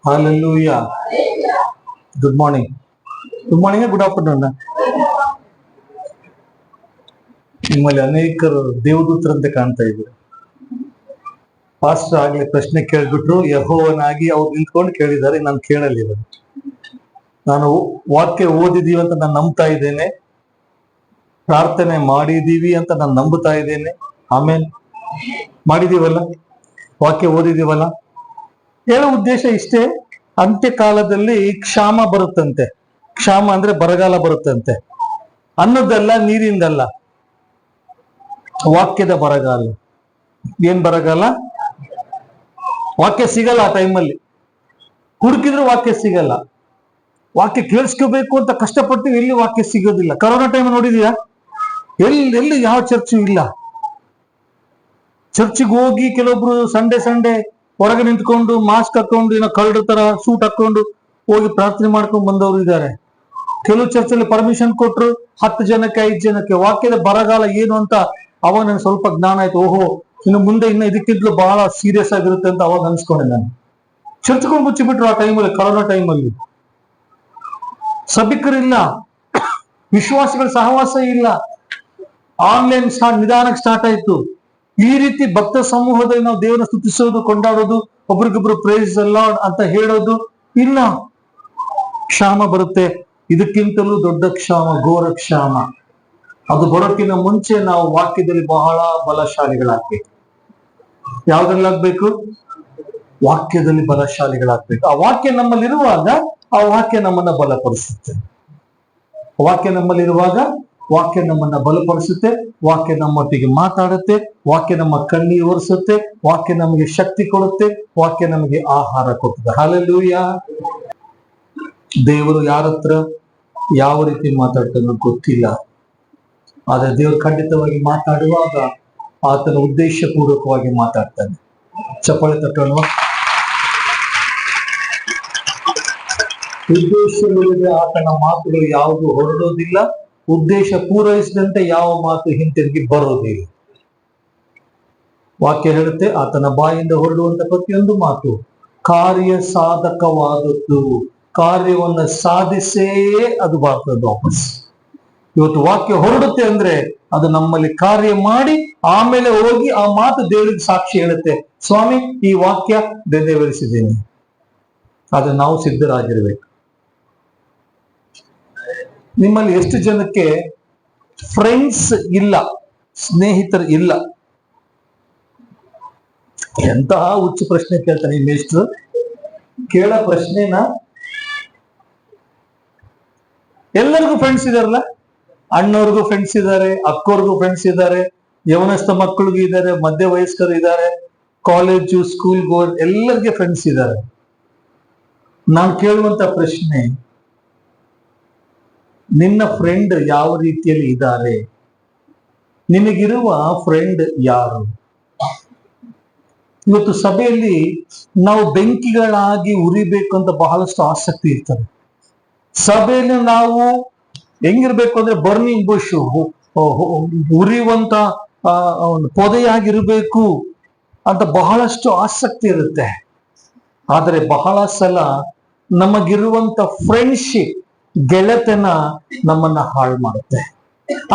Hallelujah. Good morning. Good morning, good afternoon. ನಿಮ್ಮಲ್ಲಿ ಅನೇಕರು ದೇವದೂತರಂತೆ ಕಾಣ್ತಾ ಇದ್ರು. ಪಾಸ್ಟರ್ ಆಗ್ಲಿ ಪ್ರಶ್ನೆ ಕೇಳ್ಬಿಟ್ರು, ಯೆಹೋವನಾಗಿ ಅವ್ರು ನಿಂತ್ಕೊಂಡು ಕೇಳಿದ್ದಾರೆ. ನಾನು ಕೇಳಲಿಲ್ಲ. ನಾನು ವಾಕ್ಯ ಓದಿದೀವಿ ಅಂತ ನಾನು ನಂಬ್ತಾ ಇದ್ದೇನೆ, ಪ್ರಾರ್ಥನೆ ಮಾಡಿದೀವಿ ಅಂತ ನಾನು ನಂಬುತ್ತಾ ಇದ್ದೇನೆ. ಆಮೇಲೆ ಮಾಡಿದೀವಲ್ಲ, ವಾಕ್ಯ ಓದಿದೀವಲ್ಲ. ಹೇಳೋ ಉದ್ದೇಶ ಇಷ್ಟೇ, ಅಂತ್ಯ ಕಾಲದಲ್ಲಿ ಕ್ಷಾಮ ಬರುತ್ತಂತೆ. ಕ್ಷಾಮ ಅಂದ್ರೆ ಬರಗಾಲ ಬರುತ್ತಂತೆ. ಅನ್ನದಲ್ಲ, ನೀರಿಂದಲ್ಲ, ವಾಕ್ಯದ ಬರಗಾಲ. ಏನ್ ಬರಗಾಲ? ವಾಕ್ಯ ಸಿಗಲ್ಲ ಆ ಟೈಮಲ್ಲಿ. ಹುಡುಕಿದ್ರು ವಾಕ್ಯ ಸಿಗಲ್ಲ. ವಾಕ್ಯ ಕೇಳಿಸ್ಕೋಬೇಕು ಅಂತ ಕಷ್ಟಪಟ್ಟು ಎಲ್ಲಿ ವಾಕ್ಯ ಸಿಗೋದಿಲ್ಲ. ಕರೋನಾ ಟೈಮ್ ನೋಡಿದೀಯಾ? ಎಲ್ಲಿ ಯಾವ ಚರ್ಚು ಇಲ್ಲ. ಚರ್ಚಿಗೆ ಹೋಗಿ ಕೆಲವೊಬ್ರು ಸಂಡೆ ಹೊರಗೆ ನಿಂತ್ಕೊಂಡು ಮಾಸ್ಕ್ ಹಾಕೊಂಡು, ಏನೋ ಕರಡು ತರ ಸೂಟ್ ಹಾಕೊಂಡು ಹೋಗಿ ಪ್ರಾರ್ಥನೆ ಮಾಡ್ಕೊಂಡು ಬಂದವರು ಇದ್ದಾರೆ. ಕೆಲವು ಚರ್ಚಲ್ಲಿ ಪರ್ಮಿಷನ್ ಕೊಟ್ರು 10 ಜನಕ್ಕೆ 5 ಜನಕ್ಕೆ. ವಾಕ್ಯದ ಬರಗಾಲ ಏನು ಅಂತ ಅವಾಗ ನನ್ಗೆ ಸ್ವಲ್ಪ ಜ್ಞಾನ ಆಯ್ತು. ಓಹೋ, ಇನ್ನು ಮುಂದೆ ಇದಕ್ಕಿಂತಲೂ ಬಹಳ ಸೀರಿಯಸ್ ಆಗಿರುತ್ತೆ ಅಂತ ಅವಾಗ ಅನ್ಸ್ಕೊಂಡೆ ನಾನು. ಚರ್ಚ್ಕೊಂಡು ಮುಚ್ಚಿಬಿಟ್ರು ಆ ಟೈಮಲ್ಲಿ, ಕರೋನಾ ಟೈಮಲ್ಲಿ. ಸಭಿಕರಿಲ್ಲ, ವಿಶ್ವಾಸಿಗಳ ಸಹವಾಸ ಇಲ್ಲ, ಆನ್ಲೈನ್ ನಿಧಾನಕ್ಕೆ ಸ್ಟಾರ್ಟ್ ಆಯ್ತು. ಈ ರೀತಿ ಭಕ್ತ ಸಮೂಹದಲ್ಲಿ ನಾವು ದೇವರನ್ನ ಸ್ತುತಿಸೋದು, ಕೊಂಡಾಡೋದು, ಒಬ್ರಿಗೊಬ್ರು ಪ್ರೈಸ್ ದ ಲಾರ್ಡ್ ಅಂತ ಹೇಳೋದು ಇಲ್ಲ. ಕ್ಷಾಮ ಬರುತ್ತೆ. ಇದಕ್ಕಿಂತಲೂ ದೊಡ್ಡ ಕ್ಷಾಮ, ಘೋರ ಕ್ಷಾಮ. ಅದು ಬರೋಕ್ಕಿಂತ ಮುಂಚೆ ನಾವು ವಾಕ್ಯದಲ್ಲಿ ಬಹಳ ಬಲಶಾಲಿಗಳಾಗ್ಬೇಕು. ಯಾವ್ದ್ರಲ್ಲಾಗ್ಬೇಕು? ವಾಕ್ಯದಲ್ಲಿ ಬಲಶಾಲಿಗಳಾಗ್ಬೇಕು. ಆ ವಾಕ್ಯ ನಮ್ಮಲ್ಲಿರುವಾಗ ಆ ವಾಕ್ಯ ನಮ್ಮನ್ನ ಬಲಪಡಿಸುತ್ತೆ. ವಾಕ್ಯ ನಮ್ಮಲ್ಲಿರುವಾಗ ವಾಕ್ಯ ನಮ್ಮನ್ನ ಬಲಪಡಿಸುತ್ತೆ. ವಾಕ್ಯ ನಮ್ಮೊಟ್ಟಿಗೆ ಮಾತಾಡುತ್ತೆ. ವಾಕ್ಯ ನಮ್ಮ ಕಣ್ಣೀರು ಒರೆಸುತ್ತೆ. ವಾಕ್ಯ ನಮಗೆ ಶಕ್ತಿ ಕೊಡುತ್ತೆ. ವಾಕ್ಯ ನಮಗೆ ಆಹಾರ ಕೊಡುತ್ತೆ. ಹಲ್ಲೆಲೂಯಾ. ದೇವರು ಯಾರ ಹತ್ರ ಯಾವ ರೀತಿ ಮಾತಾಡ್ತಾನೋ ಗೊತ್ತಿಲ್ಲ. ಆದ್ರೆ ದೇವರು ಖಂಡಿತವಾಗಿ ಮಾತಾಡುವಾಗ ಆತನ ಉದ್ದೇಶ ಪೂರ್ವಕವಾಗಿ ಮಾತಾಡ್ತಾನೆ. ಚಪ್ಪಾಳೆ ತಟ್ಟೋಣ. ಉದ್ದೇಶವಿಲ್ಲದೆ ಆತನ ಮಾತುಗಳು ಯಾವುದು ಹೊರಡೋದಿಲ್ಲ. ಉದ್ದೇಶ ಪೂರೈಸಿದಂತೆ ಯಾವ ಮಾತು ಹಿಂತಿರುಗಿ ಬರೋದಿಲ್ಲ. ವಾಕ್ಯ ಹೇಳುತ್ತೆ, ಆತನ ಬಾಯಿಂದ ಹೊರಡುವಂತ ಪ್ರತಿಯೊಂದು ಮಾತು ಕಾರ್ಯ ಸಾಧಕವಾದದ್ದು. ಕಾರ್ಯವನ್ನ ಸಾಧಿಸೇ ಅದು ಬರ್ತದೆ ವಾಪಸ್. ಇವತ್ತು ವಾಕ್ಯ ಹೊರಡುತ್ತೆ ಅಂದ್ರೆ ಅದು ನಮ್ಮಲ್ಲಿ ಕಾರ್ಯ ಮಾಡಿ ಆಮೇಲೆ ಹೋಗಿ ಆ ಮಾತು ದೇವರಿಗೆ ಸಾಕ್ಷಿ ಹೇಳುತ್ತೆ, ಸ್ವಾಮಿ ಈ ವಾಕ್ಯ ನೆರವೇರಿಸಿದ್ದೀನಿ. ಆದ್ರೆ ನಾವು ಸಿದ್ಧರಾಗಿರ್ಬೇಕು. ನಿಮ್ಮಲ್ಲಿ ಎಷ್ಟು ಜನಕ್ಕೆ ಫ್ರೆಂಡ್ಸ್ ಇಲ್ಲ, ಸ್ನೇಹಿತರು ಇಲ್ಲ? ಎಂತಹ ಹುಚ್ಚು ಪ್ರಶ್ನೆ ಕೇಳ್ತಾನೆ ಈ ಮೇಷ್ಟ್ರು. ಕೇಳೋ ಪ್ರಶ್ನೆನ ಎಲ್ಲರಿಗೂ ಫ್ರೆಂಡ್ಸ್ ಇದಾರಲ್ಲ. ಅಣ್ಣವ್ರಿಗೂ ಫ್ರೆಂಡ್ಸ್ ಇದ್ದಾರೆ, ಅಕ್ಕೋರ್ಗೂ ಫ್ರೆಂಡ್ಸ್ ಇದ್ದಾರೆ, ಯವನಸ್ಥ ಮಕ್ಕಳಿಗೂ ಇದ್ದಾರೆ, ಮಧ್ಯ ವಯಸ್ಕರು ಇದ್ದಾರೆ, ಕಾಲೇಜು ಸ್ಕೂಲ್ ಗೋರ್ ಎಲ್ಲರಿಗೆ ಫ್ರೆಂಡ್ಸ್ ಇದ್ದಾರೆ. ನಾನು ಕೇಳುವಂತ ಪ್ರಶ್ನೆ, ನಿನ್ನ ಫ್ರೆಂಡ್ ಯಾವ ರೀತಿಯಲ್ಲಿ ಇದ್ದಾರೆ? ನಿನಗಿರುವ ಫ್ರೆಂಡ್ ಯಾರು? ಇವತ್ತು ಸಭೆಯಲ್ಲಿ ನಾವು ಬೆಂಕಿಗಳಾಗಿ ಉರಿಬೇಕು ಅಂತ ಬಹಳಷ್ಟು ಆಸಕ್ತಿ ಇರ್ತದೆ. ಸಭೆಯಲ್ಲಿ ನಾವು ಹೆಂಗಿರ್ಬೇಕು ಅಂದ್ರೆ ಬರ್ನಿಂಗ್ ಬುಷ್, ಉರಿಯುವಂತ ಪೊದೆಯಾಗಿರ್ಬೇಕು ಅಂತ ಬಹಳಷ್ಟು ಆಸಕ್ತಿ ಇರುತ್ತೆ. ಆದರೆ ಬಹಳ ಸಲ ನಮಗಿರುವಂತ ಫ್ರೆಂಡ್ಶಿಪ್, ಗೆಳೆತನ ನಮ್ಮನ್ನ ಹಾಳು ಮಾಡುತ್ತೆ,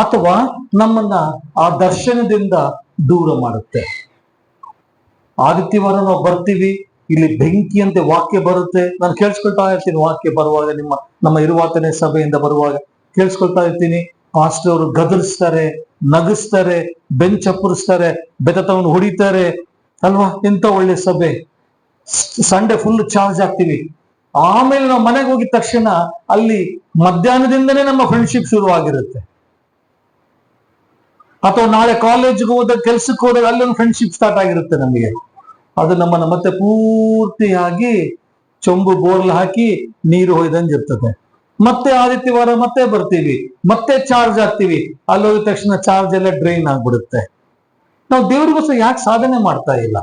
ಅಥವಾ ನಮ್ಮನ್ನ ಆ ದರ್ಶನದಿಂದ ದೂರ ಮಾಡುತ್ತೆ. ಆದಿತ್ಯವಾರ ನಾವು ಬರ್ತೀವಿ, ಇಲ್ಲಿ ಬೆಂಕಿ ಅಂತೆ ವಾಕ್ಯ ಬರುತ್ತೆ. ನಾನು ಕೇಳಿಸ್ಕೊಳ್ತಾ ಇರ್ತೀನಿ ವಾಕ್ಯ ಬರುವಾಗ, ನಮ್ಮ ಇರುವಾತನೇ ಸಭೆಯಿಂದ ಬರುವಾಗ ಕೇಳಿಸ್ಕೊಳ್ತಾ ಇರ್ತೀನಿ. ಪಾಸ್ಟರ್ ಅವರು ಗದರಿಸ್ತಾರೆ, ನಗಿಸ್ತಾರೆ, ಬೆಂಚ್ ಚಪ್ಪರಿಸ್ತಾರೆ, ಬೆತ್ತವನ್ನು ಹೊಡಿತಾರೆ ಅಲ್ವಾ. ಎಂತ ಒಳ್ಳೆ ಸಭೆ. ಸಂಡೆ ಫುಲ್ ಚಾರ್ಜ್ ಆಗ್ತೀವಿ. ಆಮೇಲೆ ನಾವು ಮನೆಗೆ ಹೋಗಿದ ತಕ್ಷಣ ಅಲ್ಲಿ ಮಧ್ಯಾಹ್ನದಿಂದನೇ ನಮ್ಮ ಫ್ರೆಂಡ್ಶಿಪ್ ಶುರುವಾಗಿರುತ್ತೆ. ಅಥವಾ ನಾಳೆ ಕಾಲೇಜ್ಗೆ ಹೋದಾಗ, ಕೆಲ್ಸಕ್ಕೆ ಹೋದಾಗ ಅಲ್ಲೊಂದು ಫ್ರೆಂಡ್ಶಿಪ್ ಸ್ಟಾರ್ಟ್ ಆಗಿರುತ್ತೆ ನಮಗೆ. ಅದು ನಮ್ಮನ್ನ ಮತ್ತೆ ಪೂರ್ತಿಯಾಗಿ ಚೊಂಬು ಬೋರ್ಲ್ ಹಾಕಿ ನೀರು ಹೊಯ್ದಂಗಿರ್ತದೆ. ಮತ್ತೆ ಆದಿತ್ಯವಾರ ಮತ್ತೆ ಬರ್ತೀವಿ, ಮತ್ತೆ ಚಾರ್ಜ್ ಆಗ್ತೀವಿ. ಅಲ್ಲಿ ಹೋಗಿದ ತಕ್ಷಣ ಚಾರ್ಜ್ ಎಲ್ಲ ಡ್ರೈನ್ ಆಗ್ಬಿಡುತ್ತೆ. ನಾವು ದೇವ್ರಿಗೋಸ್ಕರ ಯಾಕೆ ಸಾಧನೆ ಮಾಡ್ತಾ ಇಲ್ಲ?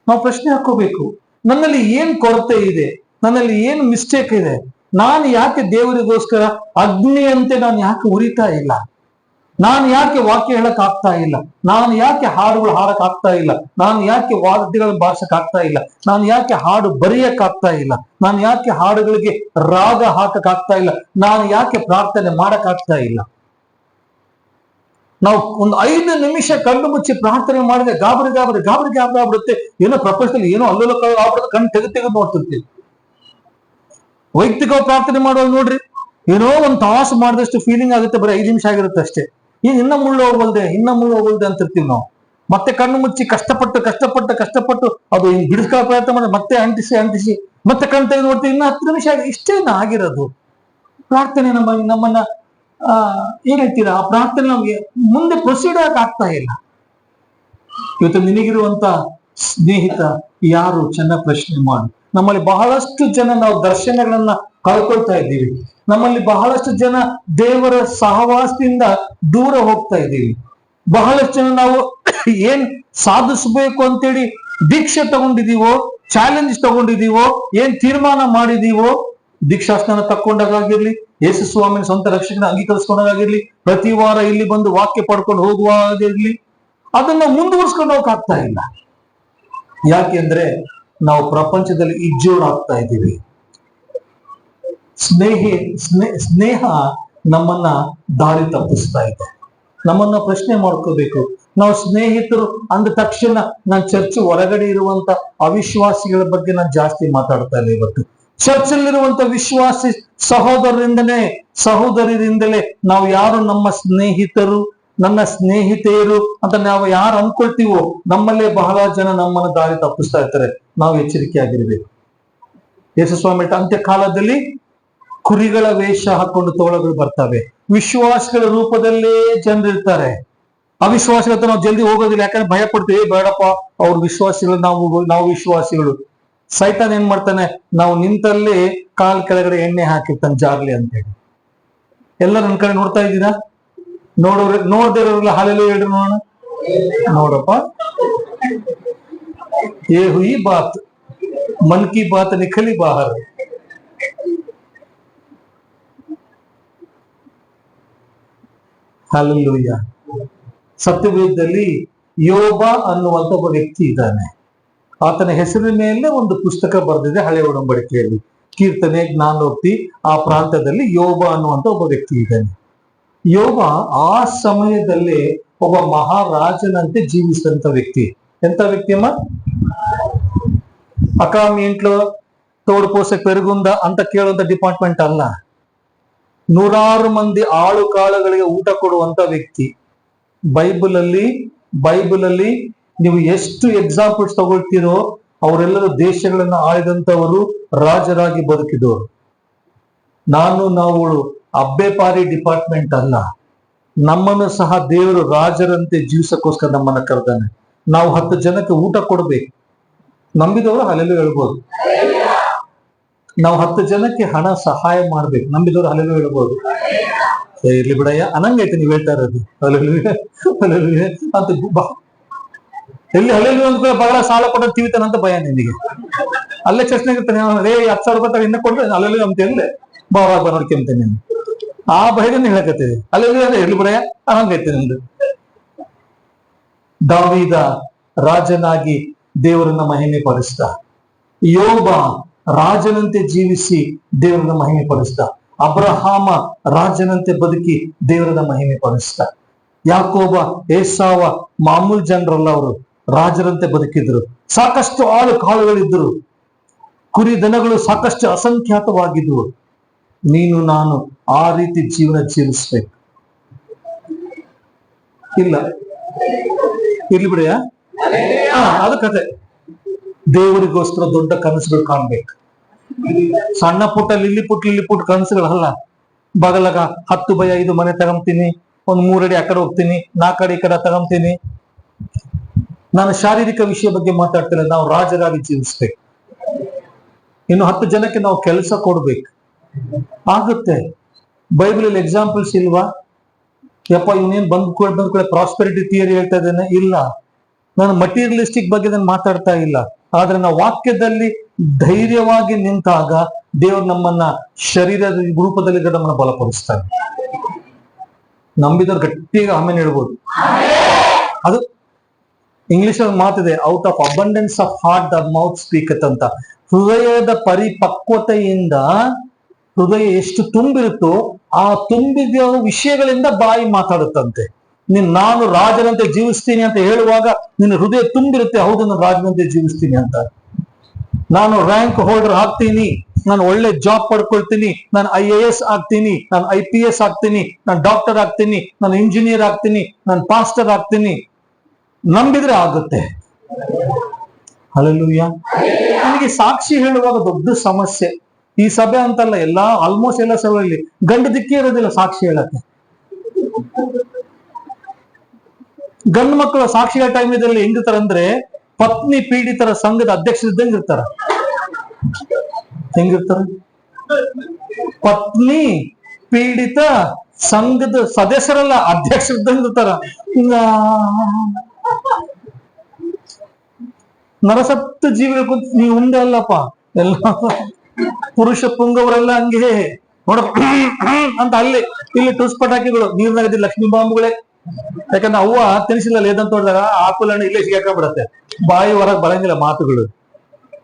ನಾವು ಪ್ರಶ್ನೆ ಹಾಕೋಬೇಕು, ನನ್ನಲ್ಲಿ ಏನ್ ಕೊರತೆ ಇದೆ, ನನ್ನಲ್ಲಿ ಏನ್ ಮಿಸ್ಟೇಕ್ ಇದೆ, ನಾನು ಯಾಕೆ ದೇವರಿಗೋಸ್ಕರ ಅಗ್ನಿಯಂತೆ ನಾನು ಯಾಕೆ ಉರಿತಾ ಇಲ್ಲ? ನಾನು ಯಾಕೆ ವಾಕ್ಯ ಹೇಳಕ್ ಆಗ್ತಾ ಇಲ್ಲ, ನಾನು ಯಾಕೆ ಹಾಡುಗಳು ಹಾಡಕ್ ಆಗ್ತಾ ಇಲ್ಲ, ನಾನು ಯಾಕೆ ವಾದ್ಯಗಳನ್ನು ಬಾರ್ಸಕ್ ಆಗ್ತಾ ಇಲ್ಲ, ನಾನು ಯಾಕೆ ಹಾಡು ಬರೆಯಕ್ ಆಗ್ತಾ ಇಲ್ಲ, ನಾನು ಯಾಕೆ ಹಾಡುಗಳಿಗೆ ರಾಗ ಹಾಕಕ್ ಆಗ್ತಾ ಇಲ್ಲ, ನಾನು ಯಾಕೆ ಪ್ರಾರ್ಥನೆ ಮಾಡಕ್ ಆಗ್ತಾ ಇಲ್ಲ. ನಾವು ಒಂದು 5 ನಿಮಿಷ ಕಣ್ಣು ಮುಚ್ಚಿ ಪ್ರಾರ್ಥನೆ ಮಾಡಿದ್ರೆ ಗಾಬರಿ ಆಗ್ಬಿಡುತ್ತೆ. ಏನೋ ಪ್ರಪಂಚದಲ್ಲಿ ಏನೋ ಅಲ್ಲೋಲ ಆಗ್ಬಿಡುತ್ತೆ, ಕಣ್ಣು ತೆಗೆದು ನೋಡ್ತಿರ್ತೀವಿ. ವೈಯಕ್ತಿಕ ಪ್ರಾರ್ಥನೆ ಮಾಡುವಾಗ ನೋಡ್ರಿ, ಏನೋ ಒಂದು ತಾಸು ಮಾಡಿದಷ್ಟು ಫೀಲಿಂಗ್ ಆಗುತ್ತೆ, ಬರೀ 5 ನಿಮಿಷ ಆಗಿರುತ್ತೆ ಅಷ್ಟೇ. ಈಗ ಇನ್ನ ಮುಳ್ಳು ಹೋಗಲ್ದೆ ಅಂತಿರ್ತೀವಿ ನಾವು. ಮತ್ತೆ ಕಣ್ಣು ಮುಚ್ಚಿ ಕಷ್ಟಪಟ್ಟು ಅದು ಬಿಡಿಸ್ಕೊಳ್ಳೋ ಪ್ರಯತ್ನ ಮಾಡಿ ಮತ್ತೆ ಅಂಟಿಸಿ ಮತ್ತೆ ಕಣ್ಣು ತೆಗೆದು ನೋಡ್ತೀವಿ, ಇನ್ನ 10 ನಿಮಿಷ ಇಷ್ಟೇನ ಆಗಿರೋದು. ಪ್ರಾರ್ಥನೆ ನಮ್ಮನ್ನ ಏನ್ ಹೇಳ್ತೀರಾ, ಆ ಪ್ರಾರ್ಥನೆ ನಮ್ಗೆ ಮುಂದೆ ಪ್ರೊಸೀಡ್ ಆಗ್ತಾ ಇಲ್ಲ. ಇವತ್ತು ನಿನಗಿರುವಂತ ಸ್ನೇಹಿತ ಯಾರು? ಚೆನ್ನಾಗಿ ಪ್ರಶ್ನೆ ಮಾಡು. ನಮ್ಮಲ್ಲಿ ಬಹಳಷ್ಟು ಜನ ನಾವು ದರ್ಶನಗಳನ್ನ ಕಳ್ಕೊಳ್ತಾ ಇದ್ದೀವಿ. ನಮ್ಮಲ್ಲಿ ಬಹಳಷ್ಟು ಜನ ದೇವರ ಸಹವಾಸದಿಂದ ದೂರ ಹೋಗ್ತಾ ಇದ್ದೀವಿ. ಬಹಳಷ್ಟು ಜನ ನಾವು ಏನ್ ಸಾಧಿಸ್ಬೇಕು ಅಂತೇಳಿ ದೀಕ್ಷೆ ತಗೊಂಡಿದೀವೋ, ಚಾಲೆಂಜ್ ತಗೊಂಡಿದೀವೋ, ಏನ್ ತೀರ್ಮಾನ ಮಾಡಿದೀವೋ, ದೀಕ್ಷಾಸ್ನಾನ ತಕ್ಕೊಂಡಾಗಿರ್ಲಿ, ಯೇಸು ಸ್ವಾಮಿನ ಸ್ವಂತ ರಕ್ಷಣೆ ಅಂಗೀಕರಿಸ್ಕೊಂಡಾಗಿರ್ಲಿ, ಪ್ರತಿ ವಾರ ಇಲ್ಲಿ ಬಂದು ವಾಕ್ಯ ಪಡ್ಕೊಂಡು ಹೋಗುವಾಗಿರ್ಲಿ, ಅದನ್ನ ಮುಂದುವರ್ಸ್ಕೊಂಡು ಹೋಗಕ್ಕಾಗ್ತಾ ಇಲ್ಲ. ಯಾಕೆಂದ್ರೆ ನಾವು ಪ್ರಪಂಚದಲ್ಲಿ ಇಜ್ಜೋಡಾಗ್ತಾ ಇದ್ದೀವಿ. ಸ್ನೇಹ ನಮ್ಮನ್ನ ದಾರಿ ತಪ್ಪಿಸ್ತಾ ಇದೆ. ನಮ್ಮನ್ನ ಪ್ರಶ್ನೆ ಮಾಡ್ಕೋಬೇಕು. ನಾವು ಸ್ನೇಹಿತರು ಅಂದ ತಕ್ಷಣ ನಾನು ಚರ್ಚ್ ಹೊರಗಡೆ ಇರುವಂತ ಅವಿಶ್ವಾಸಿಗಳ ಬಗ್ಗೆ ನಾನು ಜಾಸ್ತಿ ಮಾತಾಡ್ತಾ ಇಲ್ಲ. ಇವತ್ತು ಚರ್ಚಲ್ಲಿರುವಂತ ವಿಶ್ವಾಸಿ ಸಹೋದರರಿಂದಲೇ ನಾವು ಯಾರು ನಮ್ಮ ಸ್ನೇಹಿತರು, ನನ್ನ ಸ್ನೇಹಿತೆಯರು ಅಂತ ನಾವು ಯಾರು ಅನ್ಕೊಳ್ತೀವೋ, ನಮ್ಮಲ್ಲೇ ಬಹಳ ಜನ ನಮ್ಮನ್ನು ದಾರಿ ತಪ್ಪಿಸ್ತಾ ಇರ್ತಾರೆ. ನಾವು ಎಚ್ಚರಿಕೆಯಾಗಿರ್ಬೇಕು. ಯೇಸು ಸ್ವಾಮಿ ಅಂತ್ಯ ಕಾಲದಲ್ಲಿ ಕುರಿಗಳ ವೇಷ ಹಾಕೊಂಡು ತೋಳಗಳು ಬರ್ತವೆ. ವಿಶ್ವಾಸಗಳ ರೂಪದಲ್ಲೇ ಜನರಿರ್ತಾರೆ. ಅವಿಶ್ವಾಸಿಗಳ ಹತ್ರ ನಾವು ಜಲ್ದಿ ಹೋಗೋದಿಲ್ಲ, ಯಾಕಂದ್ರೆ ಭಯ ಪಡ್ತೀವಿ. ಬೇಡಪ್ಪ, ಅವ್ರ ವಿಶ್ವಾಸಿಗಳು, ನಾವು ವಿಶ್ವಾಸಿಗಳು. ಸೈತಾನ್ ಏನ್ ಮಾಡ್ತಾನೆ, ನಾವು ನಿಂತಲ್ಲಿ ಕಾಲ್ ಕೆಳಗಡೆ ಎಣ್ಣೆ ಹಾಕಿರ್ತಾನೆ ಜಾರ್ಲಿ ಅಂತೇಳಿ. ಎಲ್ಲ ನನ್ನ ಕಡೆ ನೋಡ್ತಾ ಇದ್ದೀರಾ? ನೋಡ್ದಿರೋಲ್ಲ ಹಾಲೆಲ್ಲ ಹೇಳ್ರಿ ನೋಡೋಣ. ನೋಡಪ್ಪ, ಏ ಹುಯಿ ಬಾತ್ ಮನ್ ಕಿ ಬಾತ್ ನಿಖಲಿ ಬಾಹರ್. ಹಲ್ಲೆಲೂಯ. ಸತ್ಯವೇದದಲ್ಲಿ ಯೋಬ ಅನ್ನುವಂತ ಒಬ್ಬ ವ್ಯಕ್ತಿ ಇದ್ದಾನೆ. ಆತನ ಹೆಸರಿನ ಮೇಲೆ ಒಂದು ಪುಸ್ತಕ ಬರೆದಿದೆ ಹಳೆ ಒಡಂಬಡಿಕೆಯಲ್ಲಿ. ಕೀರ್ತನೆ, ಜ್ಞಾನೋಕ್ತಿ, ಆ ಪ್ರಾಂತದಲ್ಲಿ ಯೋಬ ಅನ್ನುವಂತ ಒಬ್ಬ ವ್ಯಕ್ತಿ ಇದ್ದಾನೆ. ಯೋಬ ಆ ಸಮಯದಲ್ಲಿ ಒಬ್ಬ ಮಹಾರಾಜನಂತೆ ಜೀವಿಸಿದಂತ ವ್ಯಕ್ತಿ. ಎಂತ ವ್ಯಕ್ತಿ ಅಮ್ಮ? ಅಕ್ಕ మీ ఇంట్లో తోడు పోసే పెరుగుందా ಅಂತ ಕೇಳುವಂತ ಡಿಪಾರ್ಟ್ಮೆಂಟ್ ಅಲ್ಲ. 100 ಮಂದಿ ಆಳು ಕಾಳುಗಳಿಗೆ ಊಟ ಕೊಡುವಂತ ವ್ಯಕ್ತಿ. ಬೈಬಲ್ ಅಲ್ಲಿ ನೀವು ಎಷ್ಟು ಎಕ್ಸಾಂಪಲ್ಸ್ ತಗೊಳ್ತೀರೋ, ಅವರೆಲ್ಲರೂ ದೇಶಗಳನ್ನ ಆಳಿದಂತವರು, ರಾಜರಾಗಿ ಬದುಕಿದವರು. ನಾವು ಅಬ್ಬೆಪಾರಿ ಡಿಪಾರ್ಟ್ಮೆಂಟ್ ಅಲ್ಲ. ನಮ್ಮನ್ನು ಸಹ ದೇವರು ರಾಜರಂತೆ ಜೀವಿಸಕ್ಕೋಸ್ಕರ ನಮ್ಮನ್ನ ಕರೆದಾನೆ. ನಾವು 10 ಜನಕ್ಕೆ ಊಟ ಕೊಡ್ಬೇಕು. ನಂಬಿದವರು ಹಲ್ಲೆಲೂಯಾ ಹೇಳ್ಬೋದು. ನಾವು 10 ಜನಕ್ಕೆ ಹಣ ಸಹಾಯ ಮಾಡ್ಬೇಕು. ನಂಬಿದವರು ಹಲ್ಲೆಲೂಯಾ ಹೇಳ್ಬೋದು. ಇರ್ಲಿ ಬಿಡಯ್ಯ ಅನ್ನಂಗೈತೆ ನೀವ್ ಹೇಳ್ತಾ ಇರೋದು. ಹಲ್ಲೆಲೂಯಾ ಅಂತ ಎಲ್ಲಿ ಹಲ್ಲೆಲೂಯಾ ಅಂತ ಬಹಳ ಸಾಲ ಕೊಟ್ಟ ತಿವಿತಾನಂತ ಭಯ ನಿನಗೆ. ಅಲ್ಲೇ ಚರ್ಚೆಗೆ ಇರ್ತಾನೆ, 10,000 ರೂಪಾಯಿ ಇನ್ನ ಕೊಡ್ರೆ ಹಲ್ಲೆಲೂಯಾ ಅಂತ ಹೇಳಿ ಬಾವಾಗ ನೋಡ್ಕೊಂತೇನೆ ನೀನು. ಆ ಭಯದಿಂದ ಹೇಳಕತ್ತೀವಿ. ಹಲ್ಲೆಲೂಯಾ ಅಂದ್ರೆ ಇರ್ಲಿ ಬಿಡಯ್ಯ ಅನ್ನಂಗೈತೆ ನಿಮ್ದು. ದಾವೀದ ರಾಜನಾಗಿ ದೇವರನ್ನ ಮಹಿಮೆ ಪಡಿಸ್ದ. ಯೋಬ ರಾಜನಂತೆ ಜೀವಿಸಿ ದೇವರನ್ನ ಮಹಿಮೆ ಪಡಿಸ್ದ. ಅಬ್ರಹಾಮ ರಾಜನಂತೆ ಬದುಕಿ ದೇವರನ್ನ ಮಹಿಮೆ ಪಡಿಸ್ದ. ಯಾಕೋಬ, ಏಸಾವ ಮಾಮೂಲ್ ಜನರಲ್ಲ, ಅವರು ರಾಜರಂತೆ ಬದುಕಿದ್ರು. ಸಾಕಷ್ಟು ಆಳು ಕಾಳುಗಳಿದ್ರು, ಕುರಿ ದನಗಳು ಸಾಕಷ್ಟು ಅಸಂಖ್ಯಾತವಾಗಿದ್ವು. ನೀನು ನಾನು ಆ ರೀತಿ ಜೀವನ ಜೀವಿಸ್ಬೇಕು. ಇಲ್ಲ ಇರ್ಲಿ ಬಿಡಯ್ಯ, ಅದು ಕತೆ. ದೇವರಿಗೋಸ್ಕರ ದೊಡ್ಡ ಕನಸುಗಳು ಕಾಣ್ಬೇಕು. ಸಣ್ಣ ಪುಟ್ಟ ಲಿಲ್ಲಿ ಪುಟ್ ಕನಸುಗಳಲ್ಲ. ಬಗಲಗ 10 ಬೈ 5 ಮನೆ ತಗೊಂತೀನಿ, ಒಂದು 3 ಅಡಿ ಆ ಕಡೆ ಹೋಗ್ತೀನಿ, 4 ಅಡಿ ಈ ಕಡೆ ತಗೊಂತೀನಿ. ನಾನು ಶಾರೀರಿಕ ವಿಷಯ ಬಗ್ಗೆ ಮಾತಾಡ್ತಿಲ್ಲ. ನಾವು ರಾಜರಾಗಿ ಜೀವಿಸ್ಬೇಕು. ಇನ್ನು 10 ಜನಕ್ಕೆ ನಾವು ಕೆಲಸ ಕೊಡ್ಬೇಕು. ಆಗುತ್ತೆ. ಬೈಬಲ್ ಎಕ್ಸಾಂಪಲ್ಸ್ ಇಲ್ವಾ? ಯಪ್ಪ ಇವನೇನ್ ಬಂದ್ ಕೂಡ ಪ್ರಾಸ್ಪೆರಿಟಿ ಥಿಯರಿ ಹೇಳ್ತಾ ಇದ್ದೇನೆ? ಇಲ್ಲ. ನಾನು ಮಟೀರಿಯಲಿಸ್ಟಿಕ್ ಬಗ್ಗೆ ನಾನು ಮಾತಾಡ್ತಾ ಇಲ್ಲ. ಆದ್ರೆ ನಾವು ವಾಕ್ಯದಲ್ಲಿ ಧೈರ್ಯವಾಗಿ ನಿಂತಾಗ ದೇವರು ನಮ್ಮನ್ನ ಶರೀರದ ರೂಪದಲ್ಲಿ ನಮ್ಮನ್ನ ಬಲಪಡಿಸ್ತಾನೆ. ನಂಬಿದವ್ರು ಗಟ್ಟಿಯಾಗಿ ಆಮೇಲೆ ಹೇಳ್ಬೋದು. ಅದು ಇಂಗ್ಲಿಷ್ ಅಲ್ಲಿ ಮಾತಿದೆ, out of abundance of heart the mouth speaketh ಅಂತ. ಹೃದಯದ ಪರಿಪಕ್ವತೆಯಿಂದ ಹೃದಯ ಎಷ್ಟು ತುಂಬಿರುತ್ತೋ ಆ ತುಂಬಿದ ವಿಷಯಗಳಿಂದ ಬಾಯಿ ಮಾತಾಡುತ್ತಂತೆ. ನಾನು ರಾಜನಂತೆ ಜೀವಿಸ್ತೀನಿ ಅಂತ ಹೇಳುವಾಗ ನಿನ್ನ ಹೃದಯ ತುಂಬಿರುತ್ತೆ, ಹೌದು ನಾನು ರಾಜನಂತೆ ಜೀವಿಸ್ತೀನಿ ಅಂತ. ನಾನು ರ್ಯಾಂಕ್ ಹೋಲ್ಡರ್ ಆಗ್ತೀನಿ, ನಾನು ಒಳ್ಳೆ ಜಾಬ್ ಪಡ್ಕೊಳ್ತೀನಿ, ನಾನು IAS ಆಗ್ತೀನಿ, ನಾನು IPS ಆಗ್ತೀನಿ, ನಾನು ಡಾಕ್ಟರ್ ಆಗ್ತೀನಿ, ನಾನು ಇಂಜಿನಿಯರ್ ಆಗ್ತೀನಿ, ನಾನು ಪಾಸ್ಟರ್ ಆಗ್ತೀನಿ. ನಂಬಿದ್ರೆ ಆಗುತ್ತೆ. ಹಲ್ಲೆಲೂಯಾ. ನನಗೆ ಸಾಕ್ಷಿ ಹೇಳುವಾಗ ದೊಡ್ಡ ಸಮಸ್ಯೆ. ಈ ಸಭೆ ಅಂತಲ್ಲ, ಆಲ್ಮೋಸ್ಟ್ ಎಲ್ಲ ಸಭೆಯಲ್ಲಿ ಗಂಡು ದಿಕ್ಕೇ ಇರೋದಿಲ್ಲ ಸಾಕ್ಷಿ ಹೇಳಕ್ಕೆ. ಗಂಡು ಮಕ್ಕಳು ಸಾಕ್ಷಿಗಳ ಟೈಮಲ್ಲಿ ಹೆಂಗಿರ್ತಾರ ಅಂದ್ರೆ, ಪತ್ನಿ ಪೀಡಿತರ ಸಂಘದ ಅಧ್ಯಕ್ಷರಿದ್ದಂಗೆ ಇರ್ತಾರ. ಹೆಂಗಿರ್ತಾರ? ಪತ್ನಿ ಪೀಡಿತ ಸಂಘದ ಸದಸ್ಯರಲ್ಲ, ಅಧ್ಯಕ್ಷರಿದ್ದಂಗೆ ಇರ್ತಾರ. ನರಸಪ್ತ ಜೀವಿಗಳು ನೀವು ಮುಂದೆ ಅಲ್ಲಪ್ಪ, ಎಲ್ಲ ಪುರುಷ ಪುಂಗವರೆಲ್ಲ ಹಂಗೆ ನೋಡ ಅಂತ ಅಲ್ಲಿ ಇಲ್ಲಿ ಟುಸ್ ಪಟಾಕಿಗಳು, ನೀರ್ನಾಗದಿ ಲಕ್ಷ್ಮೀ ಬಾಂಬುಗಳೇ. ಯಾಕಂದ್ರೆ ಅವ್ವ ತಿನಿಸಿಲ್ಲ ಏದಂತ ನೋಡಿದಾಗ ಆಪಲ್ ಹಣ್ಣು ಇಲ್ಲೇ ಸಿಗಾಕೊಂಡ್ಬಿಡತ್ತೆ, ಬಾಯಿ ಹೊರಗೆ ಬರಂಗಿಲ್ಲ ಮಾತುಗಳು.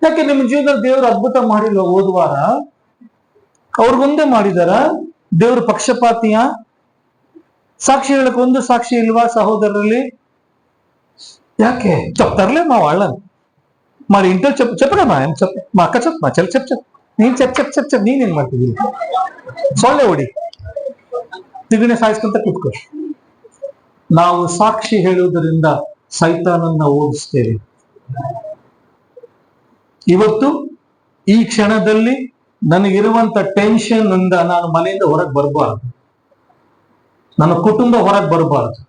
ಯಾಕೆ ನಿಮ್ಮ ಜೀವನದಲ್ಲಿ ದೇವರು ಅದ್ಭುತ ಮಾಡಿಲ್ವ? ಹೋದ್ವಾರ ಅವ್ರಿಗೊಂದೇ ಮಾಡಿದಾರ? ದೇವ್ರ ಪಕ್ಷಪಾತಿಯ? ಸಾಕ್ಷಿ ಹೇಳಕ್ ಒಂದು ಸಾಕ್ಷಿ ಇಲ್ವಾ ಸಹೋದರರಲ್ಲಿ? ಯಾಕೆ ತರ್ಲೆ ನಾವು ಅಳ್ಳ ಮಾಡಿ ಇಂಟರ್ ಚಪ್ಪಡ ಮಾ ಅಕ್ಕ ಚಪ್ ಮಾ ಚಲ್ ಚಪ್ ಚಪ್ ನೀನ್ ಚಪ್ ಚಪ್ ಚಪ್ ಚಪ್ ನೀನ್ ಏನ್ ಮಾಡ್ತಿದ್ದೀವಿ? ಸೊಳ್ಳೆ ಹೊಡಿ, ತಿಗಣೆ ಸಾಯಿಸ್ಕೊಂತ ಕೂತ್ಕೊ. ನಾವು ಸಾಕ್ಷಿ ಹೇಳುವುದರಿಂದ ಸೈತಾನನ್ನ ಓಡಿಸ್ತೇವೆ. ಇವತ್ತು ಈ ಕ್ಷಣದಲ್ಲಿ ನನಗಿರುವಂತ ಟೆನ್ಷನ್ ಇಂದ ನಾನು ಮನೆಯಿಂದ ಹೊರಗೆ ಬರಬಾರ್ದು, ನನ್ನ ಕುಟುಂಬ ಹೊರಗೆ ಬರಬಾರ್ದು.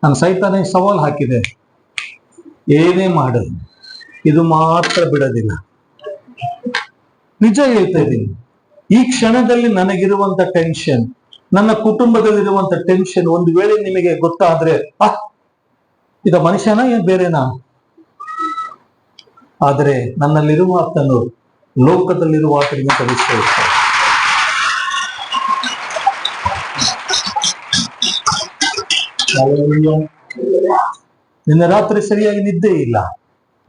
ನಾನು ಸೈತಾನಿಗೆ ಸವಾಲ್ ಹಾಕಿದೆ, ಏನೇ ಮಾಡದು ಇದು ಮಾತ್ರ ಬಿಡೋದಿಲ್ಲ. ನಿಜ ಹೇಳ್ತಾ ಇದ್ದೀನಿ, ಈ ಕ್ಷಣದಲ್ಲಿ ನನಗಿರುವಂತ ಟೆನ್ಷನ್, ನನ್ನ ಕುಟುಂಬದಲ್ಲಿರುವಂತ ಟೆನ್ಷನ್ ಒಂದು ವೇಳೆ ನಿಮಗೆ ಗೊತ್ತಾದ್ರೆ ಇದ ಮನುಷ್ಯನ ಏನ್ ಬೇರೆನಾ? ಆದರೆ ನನ್ನಲ್ಲಿರುವ ಆತನು ಲೋಕದಲ್ಲಿರುವ ಆತನಿಗಿಂತ ವಿಶ್ವಾಸ. ನಿನ್ನೆ ರಾತ್ರಿ ಸರಿಯಾಗಿ ನಿದ್ದೆ ಇಲ್ಲ,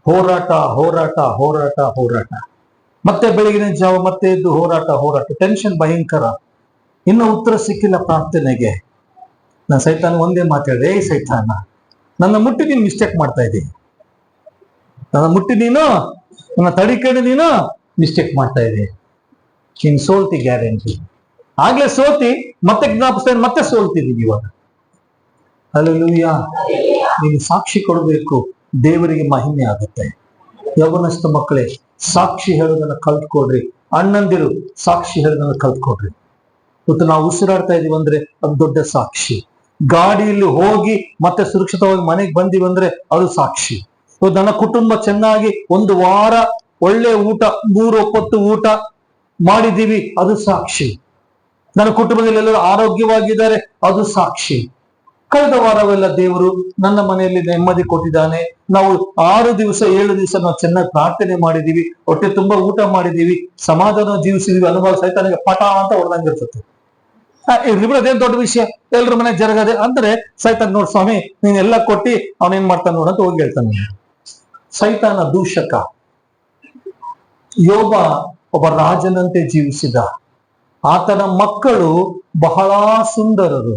ಹೋರಾಟ ಹೋರಾಟ ಹೋರಾಟ ಹೋರಾಟ, ಮತ್ತೆ ಬೆಳಗಿನ ಜಾವ ಮತ್ತೆ ಎದ್ದು ಹೋರಾಟ ಹೋರಾಟ, ಟೆನ್ಷನ್ ಭಯಂಕರ. ಇನ್ನೂ ಉತ್ತರ ಸಿಕ್ಕಿಲ್ಲ ಪ್ರಾರ್ಥನೆಗೆ. ನಾನು ಸೈತಾನ ಒಂದೇ ಮಾತಾಡಿದೆ, ಸೈತಾನ ನನ್ನ ಮುಟ್ಟಿ ನೀನು ಮಿಸ್ಟೇಕ್ ಮಾಡ್ತಾ ಇದ್ದೀನಿ, ನನ್ನ ಮುಟ್ಟಿ ನೀನು, ನನ್ನ ತಡಿಕಡೆ ನೀನು ಮಿಸ್ಟೇಕ್ ಮಾಡ್ತಾ ಇದ್ದೀನಿ, ನೀನ್ ಸೋಲ್ತಿ ಗ್ಯಾರಂಟಿ. ಆಗ್ಲೇ ಸೋತಿ ಮತ್ತೆ ಜ್ಞಾಪಿಸ್ತಾ ಮತ್ತೆ ಸೋಲ್ತಿದ್ದೀನಿ ಇವಾಗ. ಹಲ್ಲೆಲೂಯಾ. ನೀನು ಸಾಕ್ಷಿ ಕೊಡಬೇಕು, ದೇವರಿಗೆ ಮಹಿಮೆ ಆಗುತ್ತೆ. ಯೌವನಸ್ಥ ಮಕ್ಕಳೇ, ಸಾಕ್ಷಿ ಹೇಳೋದನ್ನ ಕಲ್ತ್ಕೊಡ್ರಿ. ಅಣ್ಣಂದಿರು ಸಾಕ್ಷಿ ಹೇಳೋದನ್ನ ಕಲ್ತ್ಕೊಡ್ರಿ. ಇವತ್ತು ನಾವು ಉಸಿರಾಡ್ತಾ ಇದೀವಿ ಅಂದ್ರೆ ಅದು ದೊಡ್ಡ ಸಾಕ್ಷಿ. ಗಾಡಿಯಲ್ಲಿ ಹೋಗಿ ಮತ್ತೆ ಸುರಕ್ಷಿತವಾಗಿ ಮನೆಗೆ ಬಂದಿವಿ ಅಂದ್ರೆ ಅದು ಸಾಕ್ಷಿ. ಇವತ್ತು ನನ್ನ ಕುಟುಂಬ ಚೆನ್ನಾಗಿ ಒಂದು ವಾರ ಒಳ್ಳೆ ಊಟ, 3 ಹೊತ್ತು ಊಟ ಮಾಡಿದೀವಿ, ಅದು ಸಾಕ್ಷಿ. ನನ್ನ ಕುಟುಂಬದಲ್ಲಿ ಎಲ್ಲರೂ ಆರೋಗ್ಯವಾಗಿದ್ದಾರೆ, ಅದು ಸಾಕ್ಷಿ. ಕಳೆದ ವಾರವೆಲ್ಲ ದೇವರು ನನ್ನ ಮನೆಯಲ್ಲಿ ನೆಮ್ಮದಿ ಕೊಟ್ಟಿದ್ದಾನೆ. ನಾವು 6 ದಿವಸ 7 ದಿವಸ ನಾವು ಚೆನ್ನಾಗಿ ಪ್ರಾರ್ಥನೆ ಮಾಡಿದೀವಿ, ಹೊಟ್ಟೆ ತುಂಬಾ ಊಟ ಮಾಡಿದೀವಿ, ಸಮಾಧಾನ ಜೀವಿಸಿದೀವಿ. ಅನುಭವ ಸೈತಾನಿಗೆ ಪಟ ಅಂತ ಹೊಡೆದಂಗಿರ್ತದೆ. ಇರ್ಲಿ ಬಿಡು, ಅದೇನ್ ದೊಡ್ಡ ವಿಷಯ, ಎಲ್ರ ಮನೆ ಜರಗದೆ ಅಂದ್ರೆ ಸೈತಾನ್, ನೋಡ್ ಸ್ವಾಮಿ ನೀನ್ ಎಲ್ಲ ಕೊಟ್ಟಿ ಅವನೇನ್ ಮಾಡ್ತಾನ ನೋಡಂತ ಹೋಗಿ ಹೇಳ್ತಾನೆ. ಸೈತಾನ ದೂಷಕ. ಯೋಬ ಒಬ್ಬ ರಾಜನಂತೆ ಜೀವಿಸಿದ. ಆತನ ಮಕ್ಕಳು ಬಹಳ ಸುಂದರರು.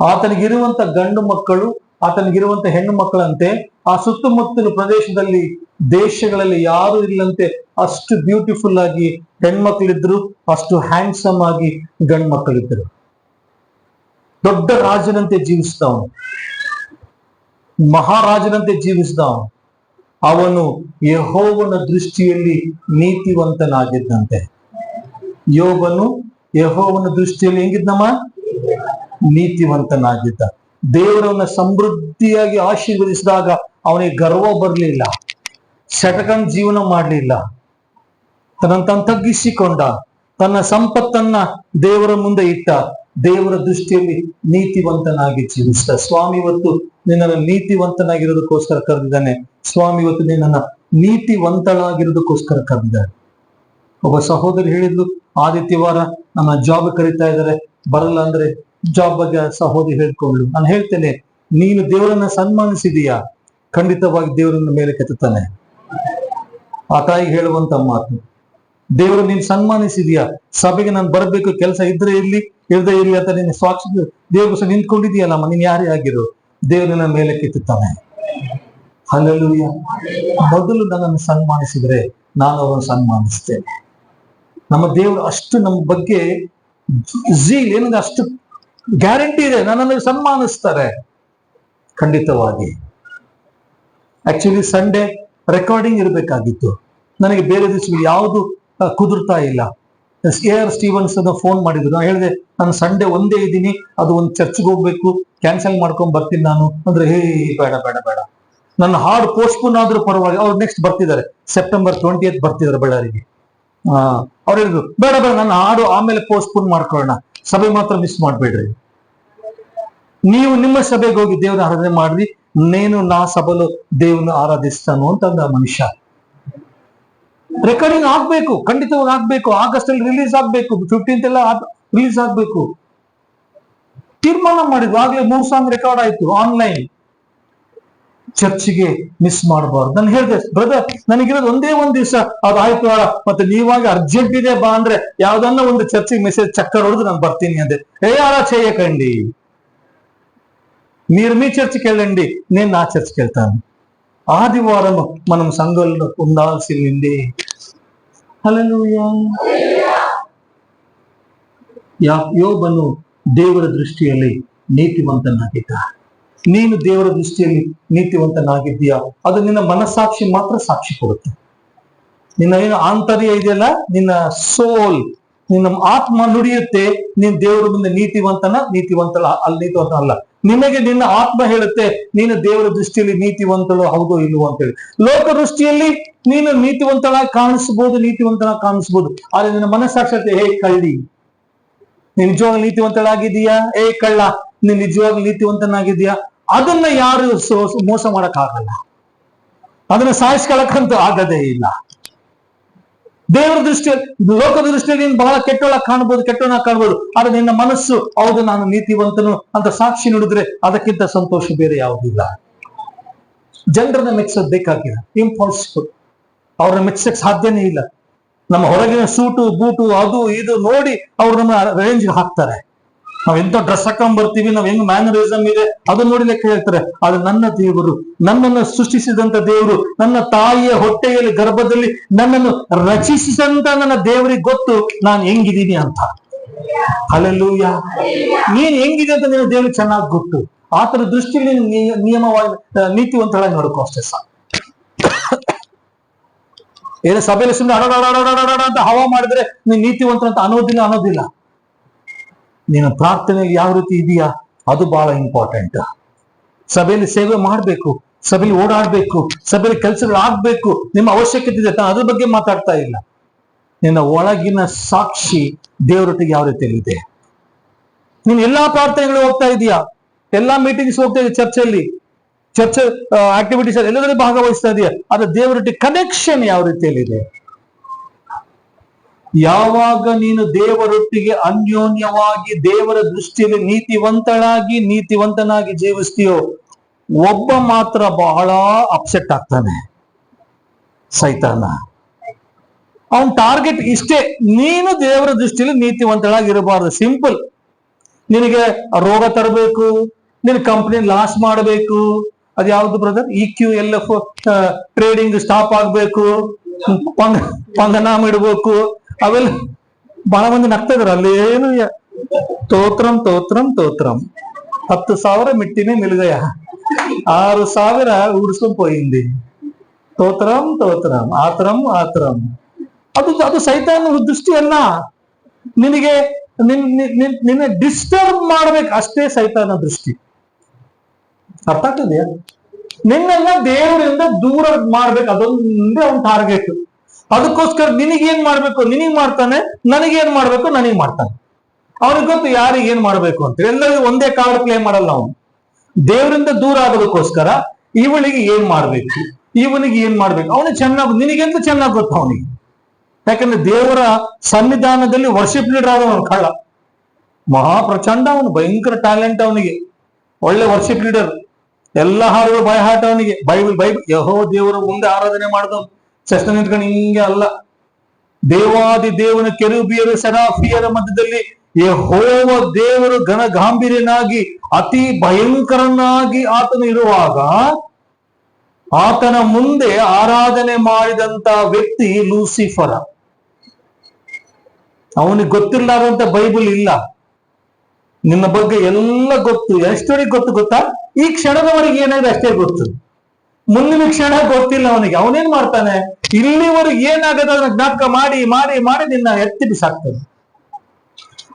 ಆತನಿಗಿರುವಂತ ಗಂಡು ಮಕ್ಕಳು, ಆತನಿಗಿರುವಂತ ಹೆಣ್ಣು ಮಕ್ಕಳಂತೆ ಆ ಸುತ್ತಮುತ್ತಲ ಪ್ರದೇಶದಲ್ಲಿ ದೇಶಗಳಲ್ಲಿ ಯಾರು ಇಲ್ಲಂತೆ ಅಷ್ಟು ಬ್ಯೂಟಿಫುಲ್ ಆಗಿ ಹೆಣ್ಮಕ್ಳಿದ್ರು, ಅಷ್ಟು ಹ್ಯಾಂಡ್ಸಮ್ ಆಗಿ ಗಂಡು ಮಕ್ಕಳಿದ್ರು. ದೊಡ್ಡ ರಾಜನಂತೆ ಜೀವಿಸಿದವನು, ಮಹಾರಾಜನಂತೆ ಜೀವಿಸಿದವನು. ಅವನು ಯೆಹೋವನ ದೃಷ್ಟಿಯಲ್ಲಿ ನೀತಿವಂತನಾಗಿದ್ದಂತೆ. ಯೋಬನು ಯೆಹೋವನ ದೃಷ್ಟಿಯಲ್ಲಿ ಹೆಂಗಿದ್ನಮ್ಮ? ನೀತಿವಂತನಾಗಿದ್ದ. ದೇವರನ್ನ ಸಮೃದ್ಧಿಯಾಗಿ ಆಶೀರ್ವದಿಸಿದಾಗ ಅವನಿಗೆ ಗರ್ವ ಬರಲಿಲ್ಲ, ಸೆಟಕಂಡ್ ಜೀವನ ಮಾಡಲಿಲ್ಲ. ತನ್ನ ತಗ್ಗಿಸಿಕೊಂಡ, ತನ್ನ ಸಂಪತ್ತನ್ನ ದೇವರ ಮುಂದೆ ಇಟ್ಟ, ದೇವರ ದೃಷ್ಟಿಯಲ್ಲಿ ನೀತಿವಂತನಾಗಿ ಜೀವಿಸಿದ. ಸ್ವಾಮಿ ಇವತ್ತು ನಿನ್ನನ್ನು ನೀತಿವಂತನಾಗಿರೋದಕ್ಕೋಸ್ಕರ ಕರೆದಿದ್ದಾನೆ. ಸ್ವಾಮಿ ಇವತ್ತು ನಿನ್ನನ್ನ ನೀತಿವಂತಳಾಗಿರೋದಕ್ಕೋಸ್ಕರ ಕರೆದಿದ್ದಾನೆ. ಒಬ್ಬ ಸಹೋದರಿ ಹೇಳಿದ್ಲು, ಆದಿತ್ಯವಾರ ನಮ್ಮ ಜಾಬ್ ಕರೀತಾ ಇದ್ದಾರೆ, ಬರಲ್ಲ ಅಂದ್ರೆ ಜಾಬ್ ಬಗ್ಗೆ ಸಹೋದರಿ ಹೇಳ್ಕೊಂಡ್ಳು. ನಾನು ಹೇಳ್ತೇನೆ, ನೀನು ದೇವರನ್ನ ಸನ್ಮಾನಿಸಿದೀಯಾ, ಖಂಡಿತವಾಗಿ ದೇವರನ್ನ ಮೇಲೆ ಕೆತ್ತುತ್ತಾನೆ. ಆ ತಾಯಿ ಹೇಳುವಂತ ಮಾತು, ದೇವರು ನೀನು ಸನ್ಮಾನಿಸಿದೀಯಾ, ಸಭೆಗೆ ನಾನು ಬರಬೇಕು, ಕೆಲಸ ಇದ್ರೆ ಇರ್ಲಿ ಇರದೇ ಇರ್ಲಿ ಅಂತ ನೀನು ಸಾಕ್ಷಿ ದೇವ್ರ ನಿಂತ್ಕೊಂಡಿದೀಯಲ್ಲಮ್ಮ, ನೀನ್ ಯಾರೇ ಆಗಿರು, ದೇವರನ್ನ ಮೇಲೆ ಕೆತ್ತುತ್ತಾನೆ. ಹಲ್ಲೆಲೂಯಾ. ಮೊದಲು ನನ್ನನ್ನು ಸನ್ಮಾನಿಸಿದ್ರೆ ನಾನು ಅವರನ್ನು ಸನ್ಮಾನಿಸ್ತೇನೆ. ನಮ್ಮ ದೇವರು ಅಷ್ಟು ನಮ್ಮ ಬಗ್ಗೆ ಏನಂದ್ರೆ ಅಷ್ಟು ಗ್ಯಾರಂಟಿ ಇದೆ, ನನ್ನನ್ನು ಸನ್ಮಾನಿಸ್ತಾರೆ ಖಂಡಿತವಾಗಿ. ಆಕ್ಚುಲಿ ಸಂಡೇ ರೆಕಾರ್ಡಿಂಗ್ ಇರಬೇಕಾಗಿತ್ತು, ನನಗೆ ಬೇರೆ ದಿವಸಗಳು ಯಾವುದು ಕುದುರ್ತಾ ಇಲ್ಲ. AR ಸ್ಟೀವನ್ಸ್ ಫೋನ್ ಮಾಡಿದ್ರು. ನಾನು ಹೇಳಿದೆ, ನಾನು ಸಂಡೇ ಒಂದೇ ಇದ್ದೀನಿ, ಅದು ಒಂದು ಚರ್ಚ್ಗೆ ಹೋಗ್ಬೇಕು, ಕ್ಯಾನ್ಸಲ್ ಮಾಡ್ಕೊಂಡ್ ಬರ್ತೀನಿ ನಾನು ಅಂದ್ರೆ, ಹೇ ಬೇಡ ಬೇಡ ಬೇಡ, ನನ್ನ ಹಾಡು ಪೋಸ್ಟ್ಪೋನ್ ಆದ್ರೂ ಪರವಾಗಿ. ಅವ್ರು ನೆಕ್ಸ್ಟ್ ಬರ್ತಿದ್ದಾರೆ, September 20th ಬರ್ತಿದ್ದಾರೆ ಬಳ್ಳಾರಿಗೆ. ಅವ್ರು ಹೇಳಿದ್ರು, ಬೇಡ ಬೇಡ, ನನ್ನ ಹಾಡು ಆಮೇಲೆ ಪೋಸ್ಟ್ಪೋನ್ ಮಾಡ್ಕೊಳ್ಳೋಣ, ಸಭೆ ಮಾತ್ರ ಮಿಸ್ ಮಾಡ್ಬೇಡ್ರಿ. ನೀವು ನಿಮ್ಮ ಸಭೆಗೆ ಹೋಗಿ ದೇವರ ಆರಾಧನೆ ಮಾಡ್ರಿ, ನಾ ಸಭೆಲು ದೇವನ ಆರಾಧಿಸ್ತಾನು ಅಂತಂದ ಮನುಷ್ಯ. ರೆಕಾರ್ಡಿಂಗ್ ಆಗ್ಬೇಕು, ಖಂಡಿತವಾಗಿ ಆಗ್ಬೇಕು. ಆಗಸ್ಟ್ ಅಲ್ಲಿ ರಿಲೀಸ್ ಆಗ್ಬೇಕು, 15th ಎಲ್ಲ ರಿಲೀಸ್ ಆಗ್ಬೇಕು ತೀರ್ಮಾನ ಮಾಡಿದ್ವಿ. ಆಗ್ಲೇ 3 ಸಾಂಗ್ ರೆಕಾರ್ಡ್ ಆಯ್ತು ಆನ್ಲೈನ್. ಚರ್ಚ್ಗೆ ಮಿಸ್ ಮಾಡಬಾರ್ದು. ನಾನು ಹೇಳಿದೆ, ಬ್ರದರ್ ನನಗಿರೋದು ಒಂದೇ ಒಂದ್ ದಿವಸ, ಅದು ಆಯ್ತು ಮತ್ತೆ ನೀವಾಗ ಅರ್ಜೆಂಟ್ ಇದೆ ಬಾ ಅಂದ್ರೆ ಯಾವ್ದನ್ನ ಒಂದು ಚರ್ಚಿಗೆ ಮೆಸೇಜ್ ಚಕ್ಕರ್ ಹೊಡೆದು ನಾನು ಬರ್ತೀನಿ అంతే. అలా చేయకండి, మీరు మీ చర్చికి వెళ్ళండి, నేను నా చర్చికి వెళ్తాను. ఆదివారం మనం సంఘంలో ఉండాల్సింది. హల్లెలూయా. ಯೋಬನು ದೇವರ ದೃಷ್ಟಿಯಲ್ಲಿ ನೀತಿವಂತನಾಗಿದ್ದ. ನೀನು ದೇವರ ದೃಷ್ಟಿಯಲ್ಲಿ ನೀತಿವಂತನಾಗಿದ್ದೀಯಾ, ಅದು ನಿನ್ನ ಮನಸ್ಸಾಕ್ಷಿ ಮಾತ್ರ ಸಾಕ್ಷಿ ಕೊಡುತ್ತೆ. ನಿನ್ನ ಏನು ಆಂತರ್ಯ ಇದೆಯಲ್ಲ, ನಿನ್ನ ಸೋಲ್, ನಿನ್ನ ಆತ್ಮ ನುಡಿಯುತ್ತೆ, ನೀನ್ ದೇವರ ಮುಂದೆ ನೀತಿವಂತನ ಅಲ್ಲ. ನಿನಗೆ ನಿನ್ನ ಆತ್ಮ ಹೇಳುತ್ತೆ, ನೀನು ದೇವರ ದೃಷ್ಟಿಯಲ್ಲಿ ನೀತಿವಂತಳು ಹೌದೋ ಇಲ್ವೋ ಅಂತೇಳಿ. ಲೋಕ ದೃಷ್ಟಿಯಲ್ಲಿ ನೀನು ನೀತಿವಂತನಾಗಿ ಕಾಣಿಸ್ಬೋದು, ಆದ್ರೆ ನಿನ್ನ ಮನಸ್ಸಾಕ್ಷತೆ, ಹೇ ಕಳ್ಳಿ, ನೀನ್ ನಿಜವಾಗ್ಲೂ ನೀತಿವಂತಳಾಗಿದೀಯಾ, ಏ ಕಳ್ಳ ನೀನ್ ನಿಜವಾಗ್ಲೂ ನೀತಿವಂತನಾಗಿದೀಯಾ, ಅದನ್ನ ಯಾರು ಮೋಸ ಮಾಡಕ್ ಆಗಲ್ಲ, ಅದನ್ನ ಸಾಯಿಸ್ಕೊಳಕ್ಕಂತೂ ಆಗದೇ ಇಲ್ಲ. ದೇವರ ದೃಷ್ಟಿಯಲ್ಲಿ, ಲೋಕದ ದೃಷ್ಟಿಯಲ್ಲಿ ನೀನು ಬಹಳ ಕೆಟ್ಟವನಾಗಿ ಕಾಣ್ಬೋದು, ಆದ್ರೆ ನಿನ್ನ ಮನಸ್ಸು ಹೌದು ನಾನು ನೀತಿವಂತನು ಅಂತ ಸಾಕ್ಷಿ ನುಡಿದ್ರೆ ಅದಕ್ಕಿಂತ ಸಂತೋಷ ಬೇರೆ ಯಾವುದಿಲ್ಲ. ಜನರನ್ನ ಮೆಚ್ಚೋದು ಬೇಕಾಗಿಲ್ಲ, ಇಂಪಾಸಿಬಲ್. ಅವ್ರನ್ನ ಮೆಚ್ಚಕ್ ಸಾಧ್ಯನೇ ಇಲ್ಲ. ನಮ್ಮ ಹೊರಗಿನ ಸೂಟು ಬೂಟು ಅದು ಇದು ನೋಡಿ ಅವ್ರು ನಮ್ಮ ರೇಂಜ್ ಹಾಕ್ತಾರೆ. ನಾವ್ ಎಂತ ಡ್ರೆಸ್ ಹಾಕೊಂಡ್ ಬರ್ತೀವಿ, ನಾವ್ ಹೆಂಗ್ ಮ್ಯಾನರಿಸಮ್ ಇದೆ ಅದನ್ನ ನೋಡಿ ಲೆಕ್ಕ ಹೇಳ್ತಾರೆ. ಆದ್ರೆ ನನ್ನ ದೇವರು, ನನ್ನನ್ನು ಸೃಷ್ಟಿಸಿದಂತ ದೇವರು, ನನ್ನ ತಾಯಿಯ ಹೊಟ್ಟೆಯಲ್ಲಿ ಗರ್ಭದಲ್ಲಿ ನನ್ನನ್ನು ರಚಿಸಿದಂತ ನನ್ನ ದೇವರಿಗೆ ಗೊತ್ತು ನಾನು ಹೆಂಗಿದ್ದೀನಿ ಅಂತ. ಹಲ್ಲೆಲೂಯಾ. ನೀನ್ ಹೆಂಗಿದೆ ಅಂತ ನಿನ್ನ ದೇವರಿಗೆ ಚೆನ್ನಾಗಿ ಗೊತ್ತು. ಆತರ ದೃಷ್ಟಿಯಲ್ಲಿ ನಿಯಮವಾಗಿ ನೀತಿವಂತಳಾಗಿ ನೋಡ್ಕೋ ಅಷ್ಟೇ ಸಾಕು. ಏನು ಸಭೆಯಲ್ಲಿ ಸುಮ್ಮನೆ ಅಡಡ ಅಂತ ಹವಾ ಮಾಡಿದ್ರೆ ನೀನ್ ನೀತಿವಂತ ಅನ್ನೋದಿಲ್ಲ. ನೀನು ಪ್ರಾರ್ಥನೆಯಲ್ಲಿ ಯಾವ ರೀತಿ ಇದೆಯಾ ಅದು ಬಹಳ ಇಂಪಾರ್ಟೆಂಟ್. ಸಭೆಯಲ್ಲಿ ಸೇವೆ ಮಾಡ್ಬೇಕು, ಸಭೆಯಲ್ಲಿ ಓಡಾಡ್ಬೇಕು, ಸಭೆಯಲ್ಲಿ ಕೆಲಸಗಳು ಆಗ್ಬೇಕು, ನಿಮ್ಮ ಅವಶ್ಯಕತೆ ಇದೆ, ಅದ್ರ ಬಗ್ಗೆ ಮಾತಾಡ್ತಾ ಇಲ್ಲ. ನಿನ್ನ ಒಳಗಿನ ಸಾಕ್ಷಿ ದೇವರೊಟ್ಟಿಗೆ ಯಾವ ರೀತಿಯಲ್ಲಿ ಇದೆ. ನೀನ್ ಎಲ್ಲಾ ಪ್ರಾರ್ಥನೆಗಳು ಹೋಗ್ತಾ ಇದೀಯಾ, ಎಲ್ಲಾ ಮೀಟಿಂಗ್ಸ್ ಹೋಗ್ತಾ ಇದೀಯ, ಚರ್ಚ್ ಆಕ್ಟಿವಿಟೀಸ್ ಎಲ್ಲದರಲ್ಲಿ ಭಾಗವಹಿಸ್ತಾ ಇದೆಯಾ, ಆದ್ರೆ ದೇವರೊಟ್ಟಿಗೆ ಕನೆಕ್ಷನ್ ಯಾವ ರೀತಿಯಲ್ಲಿ ಇದೆ. ಯಾವಾಗ ನೀನು ದೇವರೊಟ್ಟಿಗೆ ಅನ್ಯೋನ್ಯವಾಗಿ ದೇವರ ದೃಷ್ಟಿಯಲ್ಲಿ ನೀತಿವಂತನಾಗಿ ಜೀವಿಸ್ತೀಯೋ, ಒಬ್ಬ ಮಾತ್ರ ಬಹಳ ಅಪ್ಸೆಟ್ ಆಗ್ತಾನೆ, ಸೈತಾನ. ಅವನ್ ಟಾರ್ಗೆಟ್ ಇಷ್ಟೇ, ನೀನು ದೇವರ ದೃಷ್ಟಿಯಲ್ಲಿ ನೀತಿವಂತಳಾಗಿ ಇರಬಾರದು. ಸಿಂಪಲ್. ನಿನಗೆ ರೋಗ ತರಬೇಕು, ನಿನ್ ಕಂಪನಿ ಲಾಸ್ ಮಾಡಬೇಕು, ಅದು ಯಾವ್ದು ಬ್ರದರ್, EQLF ಟ್ರೇಡಿಂಗ್ ಸ್ಟಾಪ್ ಆಗ್ಬೇಕು, ಪಂಗನಾಮ ಇಡ್ಬೇಕು, ಅವೆಲ್ಲ ಬಹಳ ಮಂದಿ ನಗ್ತಾ ಇದಾರೆ. ಅಲ್ಲೇನು ತೋತ್ರಂ 10,000 ಮಿಟ್ಟಿನೇ ಮಿಲ್ಗಯ, 6,000 ಉಡ್ಸ್ಕೊಂಡ್ ಪೋಯಿಂದಿ. ತೋತ್ರಂ ಆತರಂ ಅದು ಸೈತಾನ ದೃಷ್ಟಿ ಅಲ್ಲ. ನಿನಗೆ ನಿನ್ನ ಡಿಸ್ಟರ್ಬ್ ಮಾಡ್ಬೇಕು ಅಷ್ಟೇ ಸೈತಾನ ದೃಷ್ಟಿ. ಅರ್ಥ ಆಗ್ತದೆಯಾ? ನಿನ್ನೆಲ್ಲ ದೇವರಿಂದ ದೂರ ಮಾಡ್ಬೇಕು, ಅದೊಂದೇ ಅವ್ನ ಟಾರ್ಗೆಟ್. ಅದಕ್ಕೋಸ್ಕರ ನಿನಗೇನ್ ಮಾಡ್ಬೇಕು ನಿನಗ್ ಮಾಡ್ತಾನೆ, ನನಗೇನ್ ಮಾಡ್ಬೇಕು ನನಗ್ ಮಾಡ್ತಾನೆ. ಅವನಿಗೆ ಗೊತ್ತು ಯಾರಿಗೆ ಏನ್ ಮಾಡ್ಬೇಕು ಅಂತ. ಎಲ್ಲರಿಗೂ ಒಂದೇ ಕಾರ್ಡ್ ಪ್ಲೇ ಮಾಡಲ್ಲ ಅವನು. ದೇವರಿಂದ ದೂರ ಆಗೋದಕ್ಕೋಸ್ಕರ ಇವಳಿಗೆ ಏನ್ ಮಾಡ್ಬೇಕು, ಇವನಿಗೆ ಏನ್ ಮಾಡ್ಬೇಕು, ಅವನಿಗೆ ಚೆನ್ನಾಗಿ, ನಿನಗೆಂತ ಚೆನ್ನಾಗಿ ಗೊತ್ತು ಅವನಿಗೆ. ಯಾಕಂದ್ರೆ ದೇವರ ಸನ್ನಿಧಾನದಲ್ಲಿ ವರ್ಷಿಪ್ ಲೀಡರ್ ಆದವನು ಕಳ್ಳ. ಮಹಾಪ್ರಚಂಡ, ಅವನು ಭಯಂಕರ ಟ್ಯಾಲೆಂಟ್ ಅವನಿಗೆ, ಒಳ್ಳೆ ವರ್ಷಿಪ್ ಲೀಡರ್, ಎಲ್ಲ ಹಾಡುಗಳು ಬಾಯ ಹಾಟ ಅವನಿಗೆ. ಬೈಬಲ್ ಯಹೋ ದೇವರ ಮುಂದೆ ಆರಾಧನೆ ಮಾಡಿದವನು, ಚಷ್ಟ ನಿಂತ್ಕೊಂಡು ಹಿಂಗೆ ಅಲ್ಲ, ದೇವಾದಿ ದೇವನ ಕೆರೂಬಿಯರು ಸೆರಾಫಿಯರ ಮಧ್ಯದಲ್ಲಿ ಯೆಹೋವ ದೇವರು ಘನ ಗಾಂಭೀರ್ಯನಾಗಿ ಅತಿ ಭಯಂಕರನಾಗಿ ಆತನು ಇರುವಾಗ ಆತನ ಮುಂದೆ ಆರಾಧನೆ ಮಾಡಿದಂತ ವ್ಯಕ್ತಿ ಲೂಸಿಫರ. ಅವನಿಗೆ ಗೊತ್ತಿರಲಾರಂತ ಬೈಬಲ್ ಇಲ್ಲ. ನಿನ್ನ ಬಗ್ಗೆ ಎಲ್ಲ ಗೊತ್ತು, ಎಷ್ಟೊರಿಗೆ ಗೊತ್ತಾ? ಈ ಕ್ಷಣದವರೆಗೆ ಏನಾಗಿದೆ ಅಷ್ಟೇ ಗೊತ್ತು, ಮುಂದಿನ ಕ್ಷಣ ಗೊತ್ತಿಲ್ಲ ಅವನಿಗೆ. ಅವನೇನ್ ಮಾಡ್ತಾನೆ, ಇಲ್ಲಿವರೆಗೆ ಏನಾಗದ ಅದನ್ನ ಜ್ಞಾಪಕ ಮಾಡಿ ಮಾಡಿ ಮಾಡಿ ನಿನ್ನ ಎತ್ತಿ ಬಿಸಾಕ್ತಾನೆ.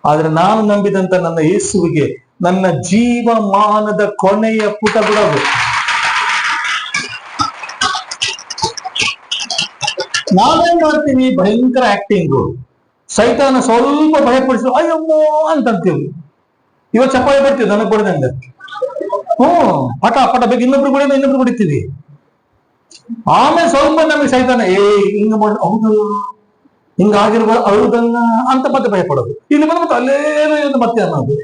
ಆದ್ರೆ ನಾನು ನಂಬಿದಂತ ನನ್ನ ಯೇಸುವಿಗೆ ನನ್ನ ಜೀವಮಾನದ ಕೊನೆಯ ಪುಟಗಳು ನಾವೇನ್ ಮಾಡ್ತೀವಿ, ಭಯಂಕರ ಆಕ್ಟಿಂಗು, ಸೈತಾನ ಸ್ವಲ್ಪ ಭಯಪಡಿಸು ಅಯ್ಯಮ್ಮೋ ಅಂತಂತೀವಿ. ಇವತ್ತು ಚಪ್ಪಾಳೆ ಬರ್ತೀವಿ ನನಗ್ ಬಡ್ದಂಗ, ಪಟ ಪಟ ಬೇಕು, ಇನ್ನೊಬ್ರು ಬಿಡ್ತೀವಿ. ಆಮೇಲೆ ಸ್ವಲ್ಪ ನಮಗೆ ಸೈತಾನ ಹಿಂಗ ಮಾಡಿ ಹೌದು ಹಿಂಗಾಗಿರ್ಬೋದು ಹೌದಲ್ಲ ಅಂತ ಮತ್ತೆ ಭಯಪಡೋದು, ಇಲ್ಲಿ ಬಂದ್ಬಿಟ್ಟು ಅಲ್ಲೇನೋ ಮತ್ತೆ ಅನ್ನೋದು.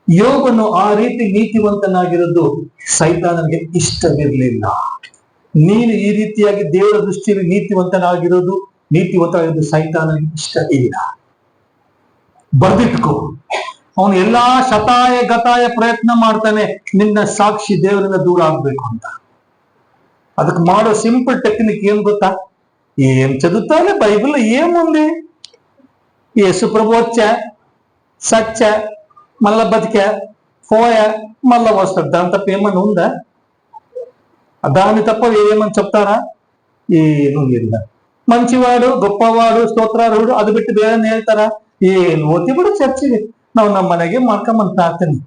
ಯೋಬನು ಆ ರೀತಿ ನೀತಿವಂತನಾಗಿರೋದು ಸೈತಾನನಿಗೆ ಇಷ್ಟವಿರ್ಲಿಲ್ಲ. ನೀನು ಈ ರೀತಿಯಾಗಿ ದೇವರ ದೃಷ್ಟಿಯಲ್ಲಿ ನೀತಿವಂತನಾಗಿರೋದು ಸೈತಾನನಿಗೆ ಇಷ್ಟ ಇಲ್ಲ. ಬರ್ದಿಟ್ಕೋ. ಅವನು ಎಲ್ಲಾ ಶತಾಯ ಗತಾಯ ಪ್ರಯತ್ನ ಮಾಡ್ತಾನೆ ನಿನ್ನ ಸಾಕ್ಷಿ ದೇವರಿಂದ ದೂರ ಆಗ್ಬೇಕು ಅಂತ. ಅದಕ್ಕೆ ಮಾಡೋ ಸಿಂಪಲ್ ಟೆಕ್ನಿಕ್ ಏನ್ ಗೊತ್ತಾ? ఏం చదువుతావులే బైబిల్లో ఏముంది, యేసు ప్రభు వచ్చా, సచ్చా, మళ్ళా బతికా, పోయా, మళ్ళా వస్తాడు. దాని తప్ప ఏమన్నా ఉందా? దాని తప్ప ఏమని చెప్తారా? ಏನು ಇಲ್ಲ. మంచివాడు గొప్పవాడు స్తోత్ರಾರ್ಹುడు ಅದು ಬಿಟ್ಟು ಬೇರೆ ಹೇಳ್ತಾರ? ಏನು ಓದ್ತಿ ಬಿಡು ಚರ್ಚಿಗೆ, ನಾವು ನಮ್ಮ ಮನೆಗೆ ಮಾಡ್ಕೊಂಬಂತ ಹಾಕ್ತೀನಿ.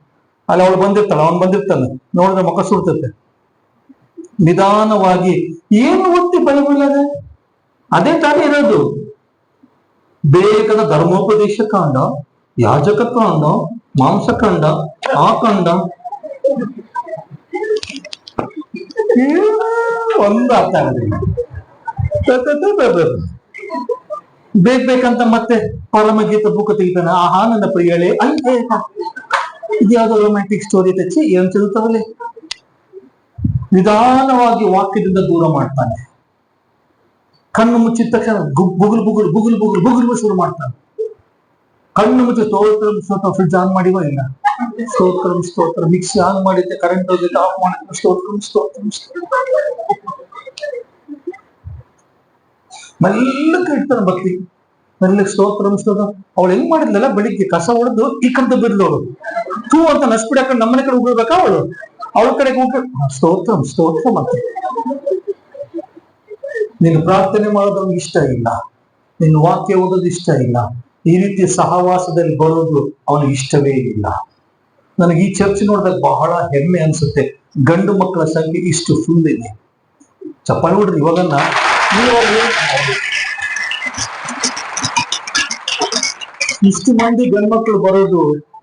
ಅಲ್ಲಿ ಅವಳು ಬಂದಿರ್ತಾಳೆ, ಅವನು ಬಂದಿರ್ತಾನೆ, ನೋಡಿದ್ರೆ ಮುಖ ಸುಡ್ತತೆ. ನಿಧಾನವಾಗಿ ಏನು ಓದ್ತಿ ಬೈಬಲ್ ಅದ ಅದೇ ತರ ಇರೋದು. ಬೇಕಾದ ಧರ್ಮೋಪದೇಶ ಕಾಂಡ, ಯಾಜಕ ಕಾಂಡ, ಮಾಂಸಖಂಡ, ಆ ಕಾಂಡ ಒಂದು ಅರ್ಥ ಆಗೋದಿಲ್ಲ. ಬೇಕಂತ ಮತ್ತೆ ಪರಮಗೀತ ಬುಕ್ ತೆಗಿತಾನ. ಆಹಾ ನನ್ನ ಪ್ರಿಯಳೇ ಅಯ್ಯ, ಇದ್ಯಾವುದೋ ರೊಮ್ಯಾಂಟಿಕ್ ಸ್ಟೋರಿ ತೆಚ್ಚಿ ಏನ್ ಚದುತ್ತಾವಲ್ಲಿ. ನಿಧಾನವಾಗಿ ವಾಕ್ಯದಿಂದ ದೂರ ಮಾಡ್ತಾನೆ. ಕಣ್ಣು ಮುಚ್ಚಿದ ತಕ್ಷಣ ಬುಗುಲು ಶುರು ಮಾಡ್ತಾನೆ. ಕಣ್ಣು ಮುಚ್ಚಿ ಸ್ತೋತ್ರ ಫ್ರಿಡ್ಜ್ ಆನ್ ಮಾಡಿವ ಇಲ್ಲ, ಸ್ತೋತ್ರ ಮಿಕ್ಸಿ ಆನ್ ಮಾಡಿದ್ದೆ, ಕರೆಂಟ್ ಹೋಗಿದ್ದೆ ಆಫ್ ಮಾಡಿದ್ದೆ, ಸ್ತೋತ್ರ ಮೆಲ್ಲಕ್ಕೆ ಇಡ್ತಾನೆ ಭಕ್ತಿ, ಮೆಲ್ಲಕ್ಕೆ ಸ್ತೋತ್ರ. ಅವಳು ಹೆಂಗ್ ಮಾಡಿದ್ಲಲ್ಲ, ಬೆಳಿಗ್ಗೆ ಕಸ ಹೊಡೆದು ಈ ಕಂತ ಬಿಡ್ದವಳು ತೂ ಅಂತ ನಸ್ಬಿಡಿ ಹಾಕೊಂಡು ನಮ್ಮನೆ ಕಡೆ ಉಗಿಡ್ಬೇಕಾ ಅವಳ ಕಡೆಗೆ ಸ್ತೋತ್ರ ಮತ್ತೆ. ನೀನು ಪ್ರಾರ್ಥನೆ ಮಾಡೋದು ಅವ್ನಿಗೆ ಇಷ್ಟ ಇಲ್ಲ, ನಿನ್ನ ವಾಕ್ಯ ಓದೋದು ಇಷ್ಟ ಇಲ್ಲ, ಈ ರೀತಿಯ ಸಹವಾಸದಲ್ಲಿ ಬರೋದು ಅವನಿಗೆ ಇಷ್ಟವೇ ಇಲ್ಲ. ನನಗೆ ಈ ಚರ್ಚ್ ನೋಡಿದಾಗ ಬಹಳ ಹೆಮ್ಮೆ ಅನ್ಸುತ್ತೆ. ಗಂಡು ಮಕ್ಕಳ ಸಂಖ್ಯೆ ಇಷ್ಟು ಫುಲ್ ಇದೆ. ಚಪ್ಪಾಳೆ ನೋಡ್ರಿ. ಇವಾಗನ್ನ ಇಷ್ಟು ಮಂದಿ ಗಂಡು ಮಕ್ಕಳು ಬರೋದು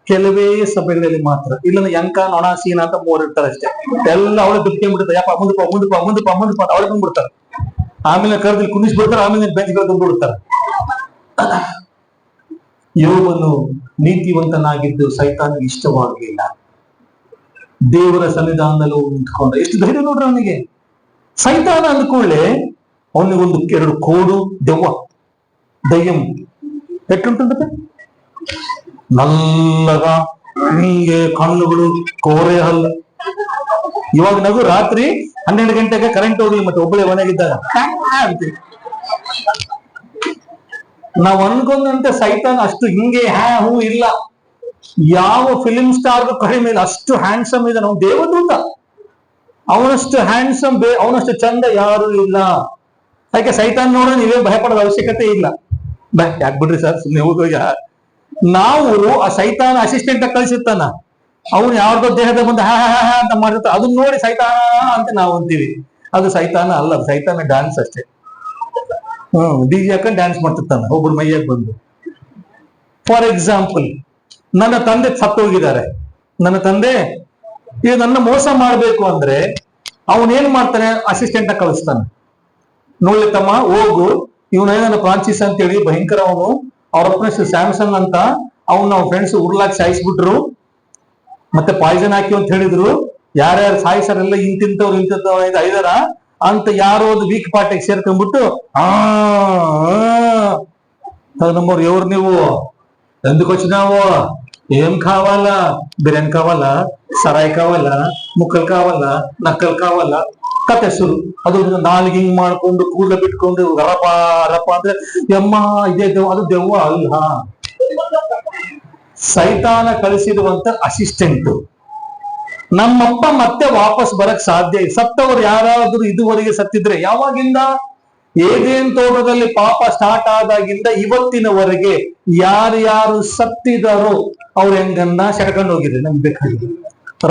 ಕೆಲವೇ ಸಭೆಗಳಲ್ಲಿ ಮಾತ್ರ. ಇಲ್ಲ ಯಂಕ ನೊಣ ಸೀನ ಅಂತ 3 ಇರ್ತಾರೆ ಅಷ್ಟೇ. ಎಲ್ಲ ಅವಳೆ ದುಡ್ಕೊಂಡ್ಬಿಡ್ತಾರೆ. ಯಪ್ಪ ಮುಂದಪ್ಪ ಅವಳೆ ಬಂದ್ಬಿಡ್ತಾರೆ. ಆಮೇಲೆ ಕರೆದಲ್ಲಿ ಕುಣಿಸ್ಬಿಡ್ತಾರೆ, ಆಮೇಲೆ ಬೆಂಚ್ಗಳು ತುಂಬಿಡ್ತಾರೆ. ಯೋಬನು ನೀತಿವಂತನಾಗಿದ್ದು ಸೈತಾನಿಗೆ ಇಷ್ಟವಾಗಲಿಲ್ಲ. ದೇವರ ಸನ್ನಿಧಾನದಲ್ಲಿ ನಿಂತ್ಕೊಂಡ. ಎಷ್ಟು ಧೈರ್ಯ ನೋಡ್ರಿ ಅವನಿಗೆ. ಸೈತಾನ ಅಂದ್ಕೊಳ್ಳೆ ಅವನಿಗೊಂದು 2 ಕೋಡು ದಯ್ಯಂ ಎಟ್ಟುಂಟಂತೆ, ನಲ್ಲಗ ಹಿಂಗೆ ಕಣ್ಣುಗಳು, ಕೋರೆ ಹಲ್ಲ. ಇವಾಗ ನಗು ರಾತ್ರಿ 12 ಗಂಟೆಗೆ ಕರೆಂಟ್ ಹೋಗ್ಲಿ ಮತ್ತೆ ಒಬ್ಬಳೆ ಮನೆಗಿದ್ದಾಗ ನಾವ್ ಅನ್ಕೊಂಡಂತೆ ಸೈತಾನ ಅಷ್ಟು ಹಿಂಗೆ ಹೂ ಇಲ್ಲ. ಯಾವ ಫಿಲಿಂ ಸ್ಟಾರ್ಗೂ ಕಡಿಮೆ ಇಲ್ಲ, ಅಷ್ಟು ಹ್ಯಾಂಡ್ಸಮ್ ಇದೆ. ನಾವು ದೇವದೂತ, ಅವನಷ್ಟು ಹ್ಯಾಂಡ್ಸಮ್ ಅವನಷ್ಟು ಚಂದ ಯಾರು ಇಲ್ಲ. ಯಾಕೆ ಸೈತಾನ್ ನೋಡ್ರೆ ನೀವೇ ಭಯಪಡೋದ ಅವಶ್ಯಕತೆ ಇಲ್ಲ. ಯಾಕೆ ಬಿಡ್ರಿ ಸರ್, ಸುಮ್ಮನೆ ಹೋಗೋಗ. ನಾವು ಆ ಸೈತಾನ ಅಸಿಸ್ಟೆಂಟ್ ಕಳಿಸಿರ್ತಾನ, ಅವನು ಯಾವ್ದೋ ದೇಹದ ಬಂದು ಹಾ ಅಂತ ಮಾಡಿರ್ತಾನ. ಅದನ್ನ ನೋಡಿ ಸೈತಾನ ಅಂತ ನಾವು ಅಂತೀವಿ. ಅದು ಸೈತಾನ ಅಲ್ಲ, ಸೈತಾನ ಡ್ಯಾನ್ಸ್ ಅಷ್ಟೇ. ಡಿಜೆ ಹಾಕೊಂಡು ಡ್ಯಾನ್ಸ್ ಮಾಡ್ತಿರ್ತಾನ ಒಬ್ಬರು ಮೈಯಾಗ ಬಂದು. ಫಾರ್ ಎಕ್ಸಾಂಪಲ್, ನನ್ನ ತಂದೆ ಸತ್ತೋಗಿದ್ದಾರೆ. ನನ್ನ ತಂದೆ ಈಗ ನನ್ನ ಮೋಸ ಮಾಡ್ಬೇಕು ಅಂದ್ರೆ ಅವನೇನ್ ಮಾಡ್ತಾನೆ, ಅಸಿಸ್ಟೆಂಟ್ ಕಳಿಸ್ತಾನೆ. ನೋಡಿ ತಮ್ಮ ಹೋಗು, ಇವನೇನ ಫ್ರಾನ್ಸಿಸ್ ಅಂತೇಳಿ ಭಯಂಕರ, ಅವನು ಅವ್ರ ಅಪ್ಪನ ಸ್ಯಾಮ್ಸಂಗ್ ಅಂತ, ಅವ್ನ ಫ್ರೆಂಡ್ಸ್ ಉರ್ಲಾಕ್ ಸಾಯಿಸ್ಬಿಟ್ರು, ಮತ್ತೆ ಪಾಯ್ಸನ್ ಹಾಕಿ ಅಂತ ಹೇಳಿದ್ರು. ಯಾರ್ಯಾರು ಸಾಯಿಸಾರೆಲ್ಲ ಇಂತಿಂತವ್ರು ಐದಾರ ಅಂತ ಯಾರೋ ಒಂದು ವೀಕ್ ಪಾರ್ಟಿಗೆ ಸೇರ್ಕೊಂಡ್ಬಿಟ್ಟು నమ్మరు ఎవరు నువ్వు ఎందుకు వచ్చినావు, ఏం కావాలా, బిర్యానీ కావాలా, సరాయి కావాలా, ముక్కలు కావాలా, నక్కలు కావాలా, ಕತೆಸರು. ಅದು ನಾಲ್ಗೆ ಹಿಂಗ್ ಮಾಡ್ಕೊಂಡು ಕೂದಲ ಬಿಟ್ಕೊಂಡು ರಪ ರಪ ಅಂದ್ರೆ ಯಮ್ಮ ಇದೇ ದೆವ್ವ, ಅದು ದೆವ್ವ ಅಲ್ಲ, ಸೈತಾನ ಕಳಿಸಿರುವಂತ ಅಸಿಸ್ಟೆಂಟ್. ನಮ್ಮಪ್ಪ ಮತ್ತೆ ವಾಪಸ್ ಬರಕ್ ಸಾಧ್ಯ ಇಲ್ಲ. ಸತ್ತವರು ಯಾರಾದ್ರೂ ಇದುವರೆಗೆ ಸತ್ತಿದ್ರೆ ಯಾವಾಗಿಂದ? ಏದೇನ್ ತೋಟದಲ್ಲಿ ಪಾಪ ಸ್ಟಾರ್ಟ್ ಆದಾಗಿಂದ ಇವತ್ತಿನವರೆಗೆ ಯಾರ್ಯಾರು ಸತ್ತಿದಾರೋ ಅವ್ರ ಹೆಂಗನ್ನ ಸೆಡ್ಕೊಂಡು ಹೋಗಿದ್ರೆ ನಮ್ಗೆ ಬೇಕಾಗಿದೆ.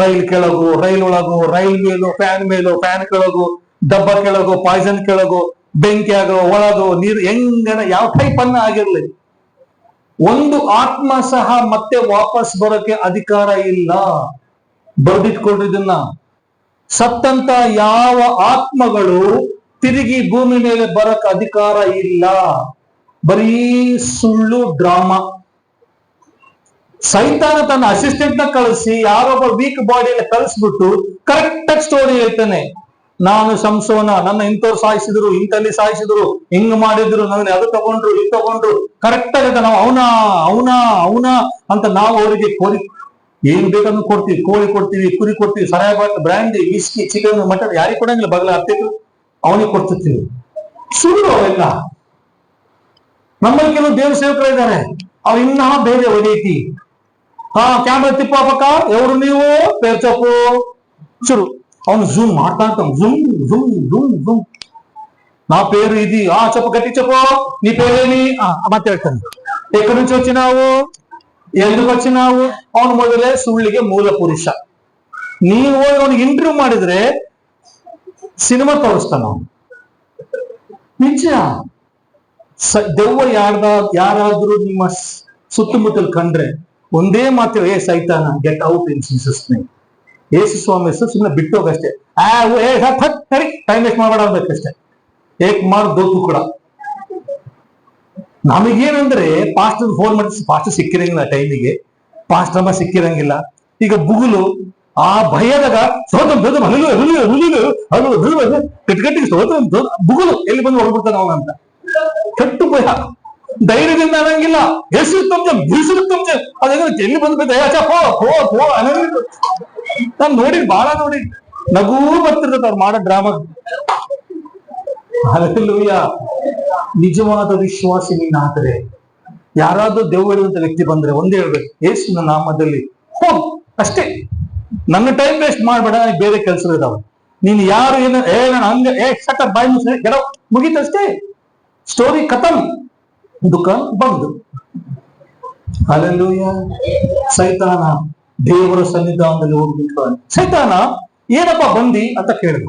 ರೈಲ್ ಕೆಳಗು, ರೈಲ್ ಒಳಗು, ರೈಲ್ ಮೇಲೋ, ಫ್ಯಾನ್ ಕೆಳಗು, ಡಬ್ಬ ಕೆಳಗು, ಪಾಯ್ಸನ್ ಕೆಳಗು, ಬೆಂಕಿ ಆಗೋ, ಒಳಗೋ, ನೀರು, ಹೆಂಗನ ಯಾವ ಟೈಪ್ ಅನ್ನ ಆಗಿರ್ಲಿ, ಒಂದು ಆತ್ಮ ಸಹ ಮತ್ತೆ ವಾಪಸ್ ಬರೋಕೆ ಅಧಿಕಾರ ಇಲ್ಲ. ಬರೆದಿಟ್ಕೊಂಡಿದ್ದನ್ನ. ಸತ್ತಂತ ಯಾವ ಆತ್ಮಗಳು ತಿರುಗಿ ಭೂಮಿ ಮೇಲೆ ಬರಕ್ ಅಧಿಕಾರ ಇಲ್ಲ. ಬರೀ ಸುಳ್ಳು ಡ್ರಾಮಾ. ಸೈತಾನ ತನ್ನ ಅಸಿಸ್ಟೆಂಟ್ ನ ಕಳಿಸಿ ಯಾರೊಬ್ಬ ವೀಕ್ ಬಾಡಿಯಲ್ಲಿ ಕಳಿಸ್ಬಿಟ್ಟು ಕರೆಕ್ಟ್ ಆಗಿ ಸ್ಟೋರಿ ಹೇಳ್ತಾನೆ. ನಾನು ಸಂಸೋನ, ನನ್ನ ಇಂಥವ್ರು ಸಾಯಿಸಿದ್ರು, ಇಂಥಲ್ಲಿ ಸಾಯಿಸಿದ್ರು, ಹಿಂಗ್ ಮಾಡಿದ್ರು, ನನ್ನ ಅದು ತಗೊಂಡ್ರು, ಇದು ತಗೊಂಡ್ರು, ಕರೆಕ್ಟ್ ಆಗಿದೆ. ನಾವು ಅವನಾ ಅಂತ ನಾವು ಅವರಿಗೆ ಕೋರಿ ಏನ್ ಬೇಕನ್ನು ಕೊಡ್ತೀವಿ. ಕೋಳಿ ಕೊಡ್ತೀವಿ, ಕುರಿ ಕೊಡ್ತೀವಿ, ಸರಾಯ bottle, brandy, whisky, chicken, mutton ಯಾರಿಗೆ ಕೊಡಂಗಿಲ್ಲ. ಬಗಲ ಹತ್ತಿದ್ರು ಅವನಿಗೆ ಕೊಡ್ತಿರ್ತೀವಿ. ಸುಳ್ಳು ಅವೆಲ್ಲ. ನಮ್ಮಲ್ಲಿ ಕೆಲವು ದೇವ ಸೇವಕರು ಇದ್ದಾರೆ, ಅವ್ರು ಇನ್ನ ಬೇರೆ ವೆರೈಟಿ. ಕ್ಯಾಮ್ರಾ ತಿಪ್ಪ ಎವರು ನೀವು ಪೇರ್ ಚಪ್ಪು ಶುರು. ಅವನು ಜೂಮ್ ಮಾಡ್ತಾ ಇರ್ತಾನೆ, ಜೂಮ್ ಜೂಮ್ ಜೂಮ್ ಜೂಮ್. నా పేరు ఇది, చెప్పు, గట్టి చెప్పు, నీ పేరేమి ಮತ್ತೆ ಹೇಳ್ತಾನೆ. ఎక్కడి నుంచి వచ్చినావు, ఎందుకు వచ్చినావు. ಅವನು ಮೊದಲೇ ಸುಳ್ಳಿಗೆ ಮೂಲ ಪುರುಷ. ನೀವು ಅವನಿಗೆ ಇಂಟರ್ವ್ಯೂ ಮಾಡಿದ್ರೆ ಸಿನಿಮಾ ತೋರಿಸ್ತಾನ ಅವನು. ನಿಜ. ದೆವ್ವ ಯಾರಾದ್ರೂ ನಿಮ್ಮ ಸುತ್ತಮುತ್ತಲು ಕಂಡ್ರೆ ಒಂದೇ ಮಾತು, ಏ ಸೈತಾನ, get out in Jesus name. ಯೇಸು ಸ್ವಾಮಿ ಹೆಸರು ಸುಮ್ಮನೆ ಬಿಟ್ಟೋಗಷ್ಟೇ. ಟೈಮ್ ವೇಸ್ಟ್ ಮಾಡಬೇಡ ಅನ್ಬೇಕಷ್ಟೇ. ಏಕ್ ಮಾರ್ ದೋತು ಕೂಡ. ನಮಗೇನಂದ್ರೆ ಪಾಸ್ಟರ್ ಫೋನ್ ಮಾಡಿ, ಪಾಸ್ಟರ್ ಸಿಕ್ಕಿರಂಗಿಲ್ಲ ಟೈಮಿಗೆ, ಪಾಸ್ಟರ್ ಅಮ್ಮ ಸಿಕ್ಕಿರಂಗಿಲ್ಲ. ಈಗ ಬುಗುಲು ಆ ಭಯದಾಗ ಕಟ್ಟಿಗೆ ಬುಗುಲು ಎಲ್ಲಿ ಬಂದು ಹೊರಬಿಡ್ತಾನ ಅವನಂತ. ಕೆಟ್ಟು ಭಯ. ಧೈರ್ಯದಿಂದ ಅನ್ನಂಗಿಲ್ಲ. ಹೆಸರು ತುಂಬ್ತೆ ಅದೇನೋ ಎಲ್ಲಿ ಬಂದು ನಾನು ನೋಡಿ ಬಾಳ ನೋಡಿ ನಗೂ ಬರ್ತಿರ್ತದ ಅವ್ರು ಮಾಡೋ ಡ್ರಾಮಾ. ಹಲ್ಲೆಲೂಯಾ. ನಿಜವಾದ ವಿಶ್ವಾಸಿ ನೀನಾದ್ರೆ, ಯಾರಾದ್ರೂ ದೆವ್ವ ಹಿಡಿದಂತ ವ್ಯಕ್ತಿ ಬಂದ್ರೆ ಒಂದೇ ಹೇಳ್ಬೇಕು, ಯೇಸುವಿನ ನಾಮದಲ್ಲಿ ಹೋಗ್ ಅಷ್ಟೇ. ನನ್ನ ಟೈಮ್ ವೇಸ್ಟ್ ಮಾಡ್ಬೇಡ, ನನಗೆ ಬೇರೆ ಕೆಲಸಗಳಿದಾವ. ನೀನ್ ಯಾರು ಏನು ನಾನು ಹಂಗ ಸಟರ್ ಬಾಯ್ ಮುಗಿದ ಮುಗೀತಷ್ಟೇ. ಸ್ಟೋರಿ ಖತಮ್. ದುಕಾನ್ ಬಂದು. ಹಲ್ಲೆಲೂಯಾ. ಸೈತಾನ ದೇವರ ಸನ್ನಿಧಾನದಲ್ಲಿ ಹೋಗ್ಬಿಟ್ಟು, ಸೈತಾನ ಏನಪ್ಪ ಬಂದಿ ಅಂತ ಕೇಳಿದ.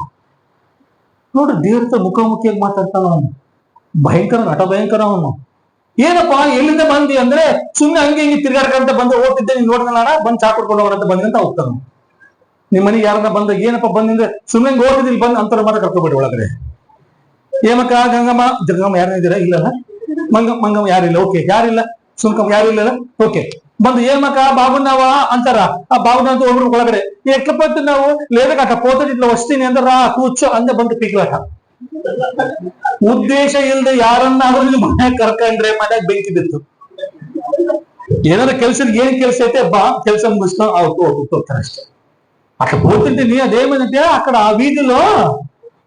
ನೋಡ್ರಿ, ದೇವ್ರ ಮುಖಾಮುಖಿಯಾಗಿ ಮಾತಾಡ್ತಾನ ಅವನು. ಭಯಂಕರ, ನಟ ಭಯಂಕರ ಅವನು. ಏನಪ್ಪಾ ಎಲ್ಲಿಂದ ಬಂದಿ ಅಂದ್ರೆ, ಸುಮ್ಮನೆ ಹಂಗೆ ಹಿಂಗೆ ತಿರ್ಗಾಡ್ಕಂತ ಬಂದು ಹೋಗ್ತಿದ್ದೆ, ನೀನ್ ನೋಡ್ದಲ್ಲ ಬಂದ್ ಚಾ ಕೊಡ್ಕೊಂಡು ಹೋಗೋಣ ಅಂತ ಬಂದಂತ ಹೋಗ್ತಾನ. ನಿಮ್ ಮನೆಗೆ ಯಾರನ್ನ ಬಂದ ಏನಪ್ಪ ಬಂದ್ರೆ ಸುಮ್ಮನೆ ಹೋಗ್ತಿದ್ದಿಲ್ಲ ಬಂದ್ ಅಂತರ ಮಾತ್ರ ಕರ್ಕೊಬೇಡಿ ಒಳಗಡೆ. ಏಮಕ್ಕ ಜಂಗಮ್ಮ ಯಾರಿದ್ದೀರಾ? ಇಲ್ಲಲ್ಲ. ಮಂಗಮ್ಮ ಯಾರಿಲ್ಲ. ಓಕೆ, ಯಾರಿಲ್ಲ. ಸುಮ್ಕಮ್ಮ ಯಾರಿಲ್ಲ. ಓಕೆ, ಬಂದು ఏమక బాగున్నావా అంటారా? ఆ బాగున్నంత ఒళ్ళు ಒಳಗಡೆ ఎట్లా పోతున్నావు? లేదక అట్లా పోతుంది, ఇట్లా వస్తుంది అందరా కూర్చో ಅಂದ ಬಂದು ಪೀಕ್ಲಾಟ. ಉದ್ದೇಶ ಇಲ್ಲದೆ ಯಾರನ್ನಾದ್ರೂ ಮನೆ ಕರ್ಕೊಂಡ್ರೆ ಮನೆಗೆ ಬೆಂಕಿ ಬಿತ್ತು. ಏನಾದ್ರು ಕೆಲ್ಸ, ಏನ್ ಕೆಲ್ಸ ಐತೆ ಬಾ, ಕೆಲ್ಸ ಮುಗಿಸ್ಕೊಂಡು ಹೋಗ್ತಾರೆ అಷ್ಟೇ. అట్లా పోతుంటే అదేమైందంటే అక్కడ ఆ వీధిలో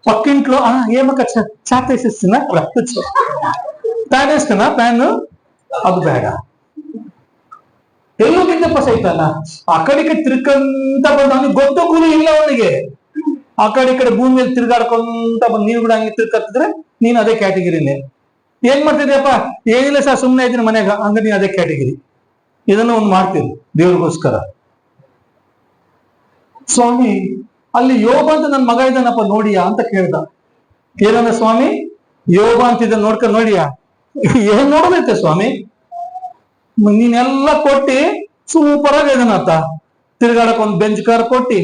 పక్కింట్లో ఏమక చాట్ వేసేస్తున్నా, ప్యాన్ వేస్తున్నా, ప్యాన్ ಅದು ಬೇಡ. ಎಲ್ಲೋಗಿದ್ದಪ್ಪ ಸೈತಾನ? ಆ ಕಡೆಗೆ ತಿರ್ಕಂತ ಬಂದ, ಅವನಿಗೆ ಗೊತ್ತು ಗುರಿ ಇಲ್ಲ ಅವನಿಗೆ. ಆ ಕಡೆ ಭೂಮಿಯಲ್ಲಿ ತಿರ್ಗಾಡ್ಕೊಂತ ಬಂದು ನೀನು ಕೂಡ ಹಂಗೆ ತಿರ್ಕತ್ತಿದ್ರೆ ನೀನ್ ಅದೇ ಕ್ಯಾಟಗಿರಿನೇ. ಏನ್ ಮಾಡ್ತಿದ್ಯಪ್ಪ? ಏನಿಲ್ಲ ಸರ್, ಸುಮ್ಮನೆ ಇದ್ದೀನಿ ಮನೆಗ, ಹಂಗ ನೀನ್ ಅದೇ ಕ್ಯಾಟಗಿರಿ. ಇದನ್ನ ಒಂದು ಮಾಡ್ತೀರಿ ದೇವ್ರಿಗೋಸ್ಕರ. ಸ್ವಾಮಿ, ಅಲ್ಲಿ ಯೋಬ ಅಂತ ನನ್ ಮಗ ಇದ್ದಾನಪ್ಪ ನೋಡಿಯಾ ಅಂತ ಕೇಳ್ದ. ಏನಂದ ಸ್ವಾಮಿ? ಯೋಬ ಅಂತಿದ್ದ ನೋಡ್ಕೊಂಡು ನೋಡಿಯಾ? ಏನ್ ನೋಡೋದೈತೆ ಸ್ವಾಮಿ? ನೀನೆಲ್ಲ ಕೊಟ್ಟಿ ಸೂಪರ್ ಆಗಿ ಇದನ್ನತ್ತ. ತಿರ್ಗಾಡಕ್ ಒಂದು ಬೆಂಚ್ ಕಾರ್ ಕೊಟ್ಟಿ,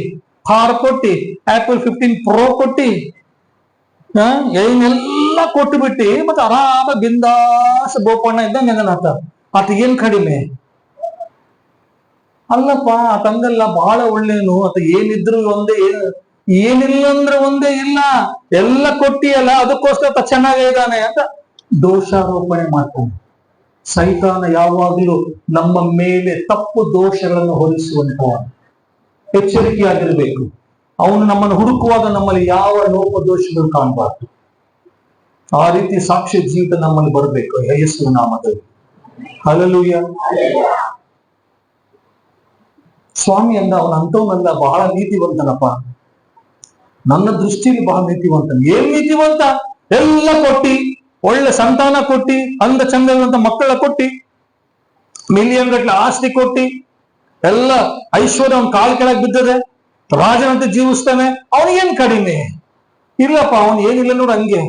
ಕಾರ್ ಕೊಟ್ಟಿ, ಆಪಲ್ 15 Pro ಕೊಟ್ಟಿ, ಏನೆಲ್ಲ ಕೊಟ್ಟು ಬಿಟ್ಟಿ ಮತ್ತೆ ಆರಾಮ ಬಿಂದಾಸ್ ಬೋಪಣ್ಣ ಇದ್ದಂಗೆ ಅದನ್ನತ್ತ. ಅತ್ ಏನ್ ಕಡಿಮೆ? ಅಲ್ಲಪ್ಪ ಆತಂಗಲ್ಲ, ಬಹಳ ಒಳ್ಳೇನು ಆತ, ಏನಿದ್ರು ಒಂದೇ, ಏನಿಲ್ಲ ಅಂದ್ರೆ ಒಂದೇ ಇಲ್ಲ, ಎಲ್ಲ ಕೊಟ್ಟಿಯಲ್ಲ ಅದಕ್ಕೋಸ್ಕರ ಚೆನ್ನಾಗಿದ್ದಾನೆ ಅಂತ ದೋಷಾರೋಪಣೆ ಮಾಡ್ತಾನೆ. ಸೈತಾನ ಯಾವಾಗಲೂ ನಮ್ಮ ಮೇಲೆ ತಪ್ಪು ದೋಷಗಳನ್ನು ಹೊರಿಸುವಂತಹ, ಎಚ್ಚರಿಕೆಯಾಗಿರ್ಬೇಕು. ಅವನು ನಮ್ಮನ್ನು ಹುಡುಕುವಾಗ ನಮ್ಮಲ್ಲಿ ಯಾವ ಲೋಪ ದೋಷಗಳು ಕಾಣಬಾರ್ದು. ಆ ರೀತಿ ಸಾಕ್ಷ್ಯ ಜೀವಿತ ನಮ್ಮಲ್ಲಿ ಬರಬೇಕು ಯೇಸುವಿನ ನಾಮದಲ್ಲಿ. ಹಲ್ಲೆಲೂಯಾ. ಸ್ವಾಮಿ ಅಂದ ಅವನ ಅಂತವನಲ್ಲ, ಬಹಳ ನೀತಿವಂತನಪ್ಪ, ನನ್ನ ದೃಷ್ಟಿಯಲ್ಲಿ ಬಹಳ ನೀತಿವಂತನ. ಏನ್ ನೀತಿವಂತ? ಎಲ್ಲ ಕೊಟ್ಟಿ, ಒಳ್ಳೆ ಸಂತಾನ ಕೊಟ್ಟಿ, ಅಂದ ಚಂದ ಮಕ್ಕಳ ಕೊಟ್ಟಿ, ಮಿಲಿಯನ್ ಗಟ್ಟಲೆ ಆಸ್ತಿ ಕೊಟ್ಟಿ, ಎಲ್ಲ ಐಶ್ವರ್ಯ ಅವನ ಕಾಲ್ ಕೆಳಗೆ ಬಿದ್ದದೆ, ರಾಜನಂತೆ ಜೀವಿಸ್ತಾನೆ. ಅವನಿಗೇನ್ ಕಡಿಮೆ ಇಲ್ಲಪ್ಪ, ಅವನು ಏನಿಲ್ಲ ನೋಡು, ಹಂಗೆ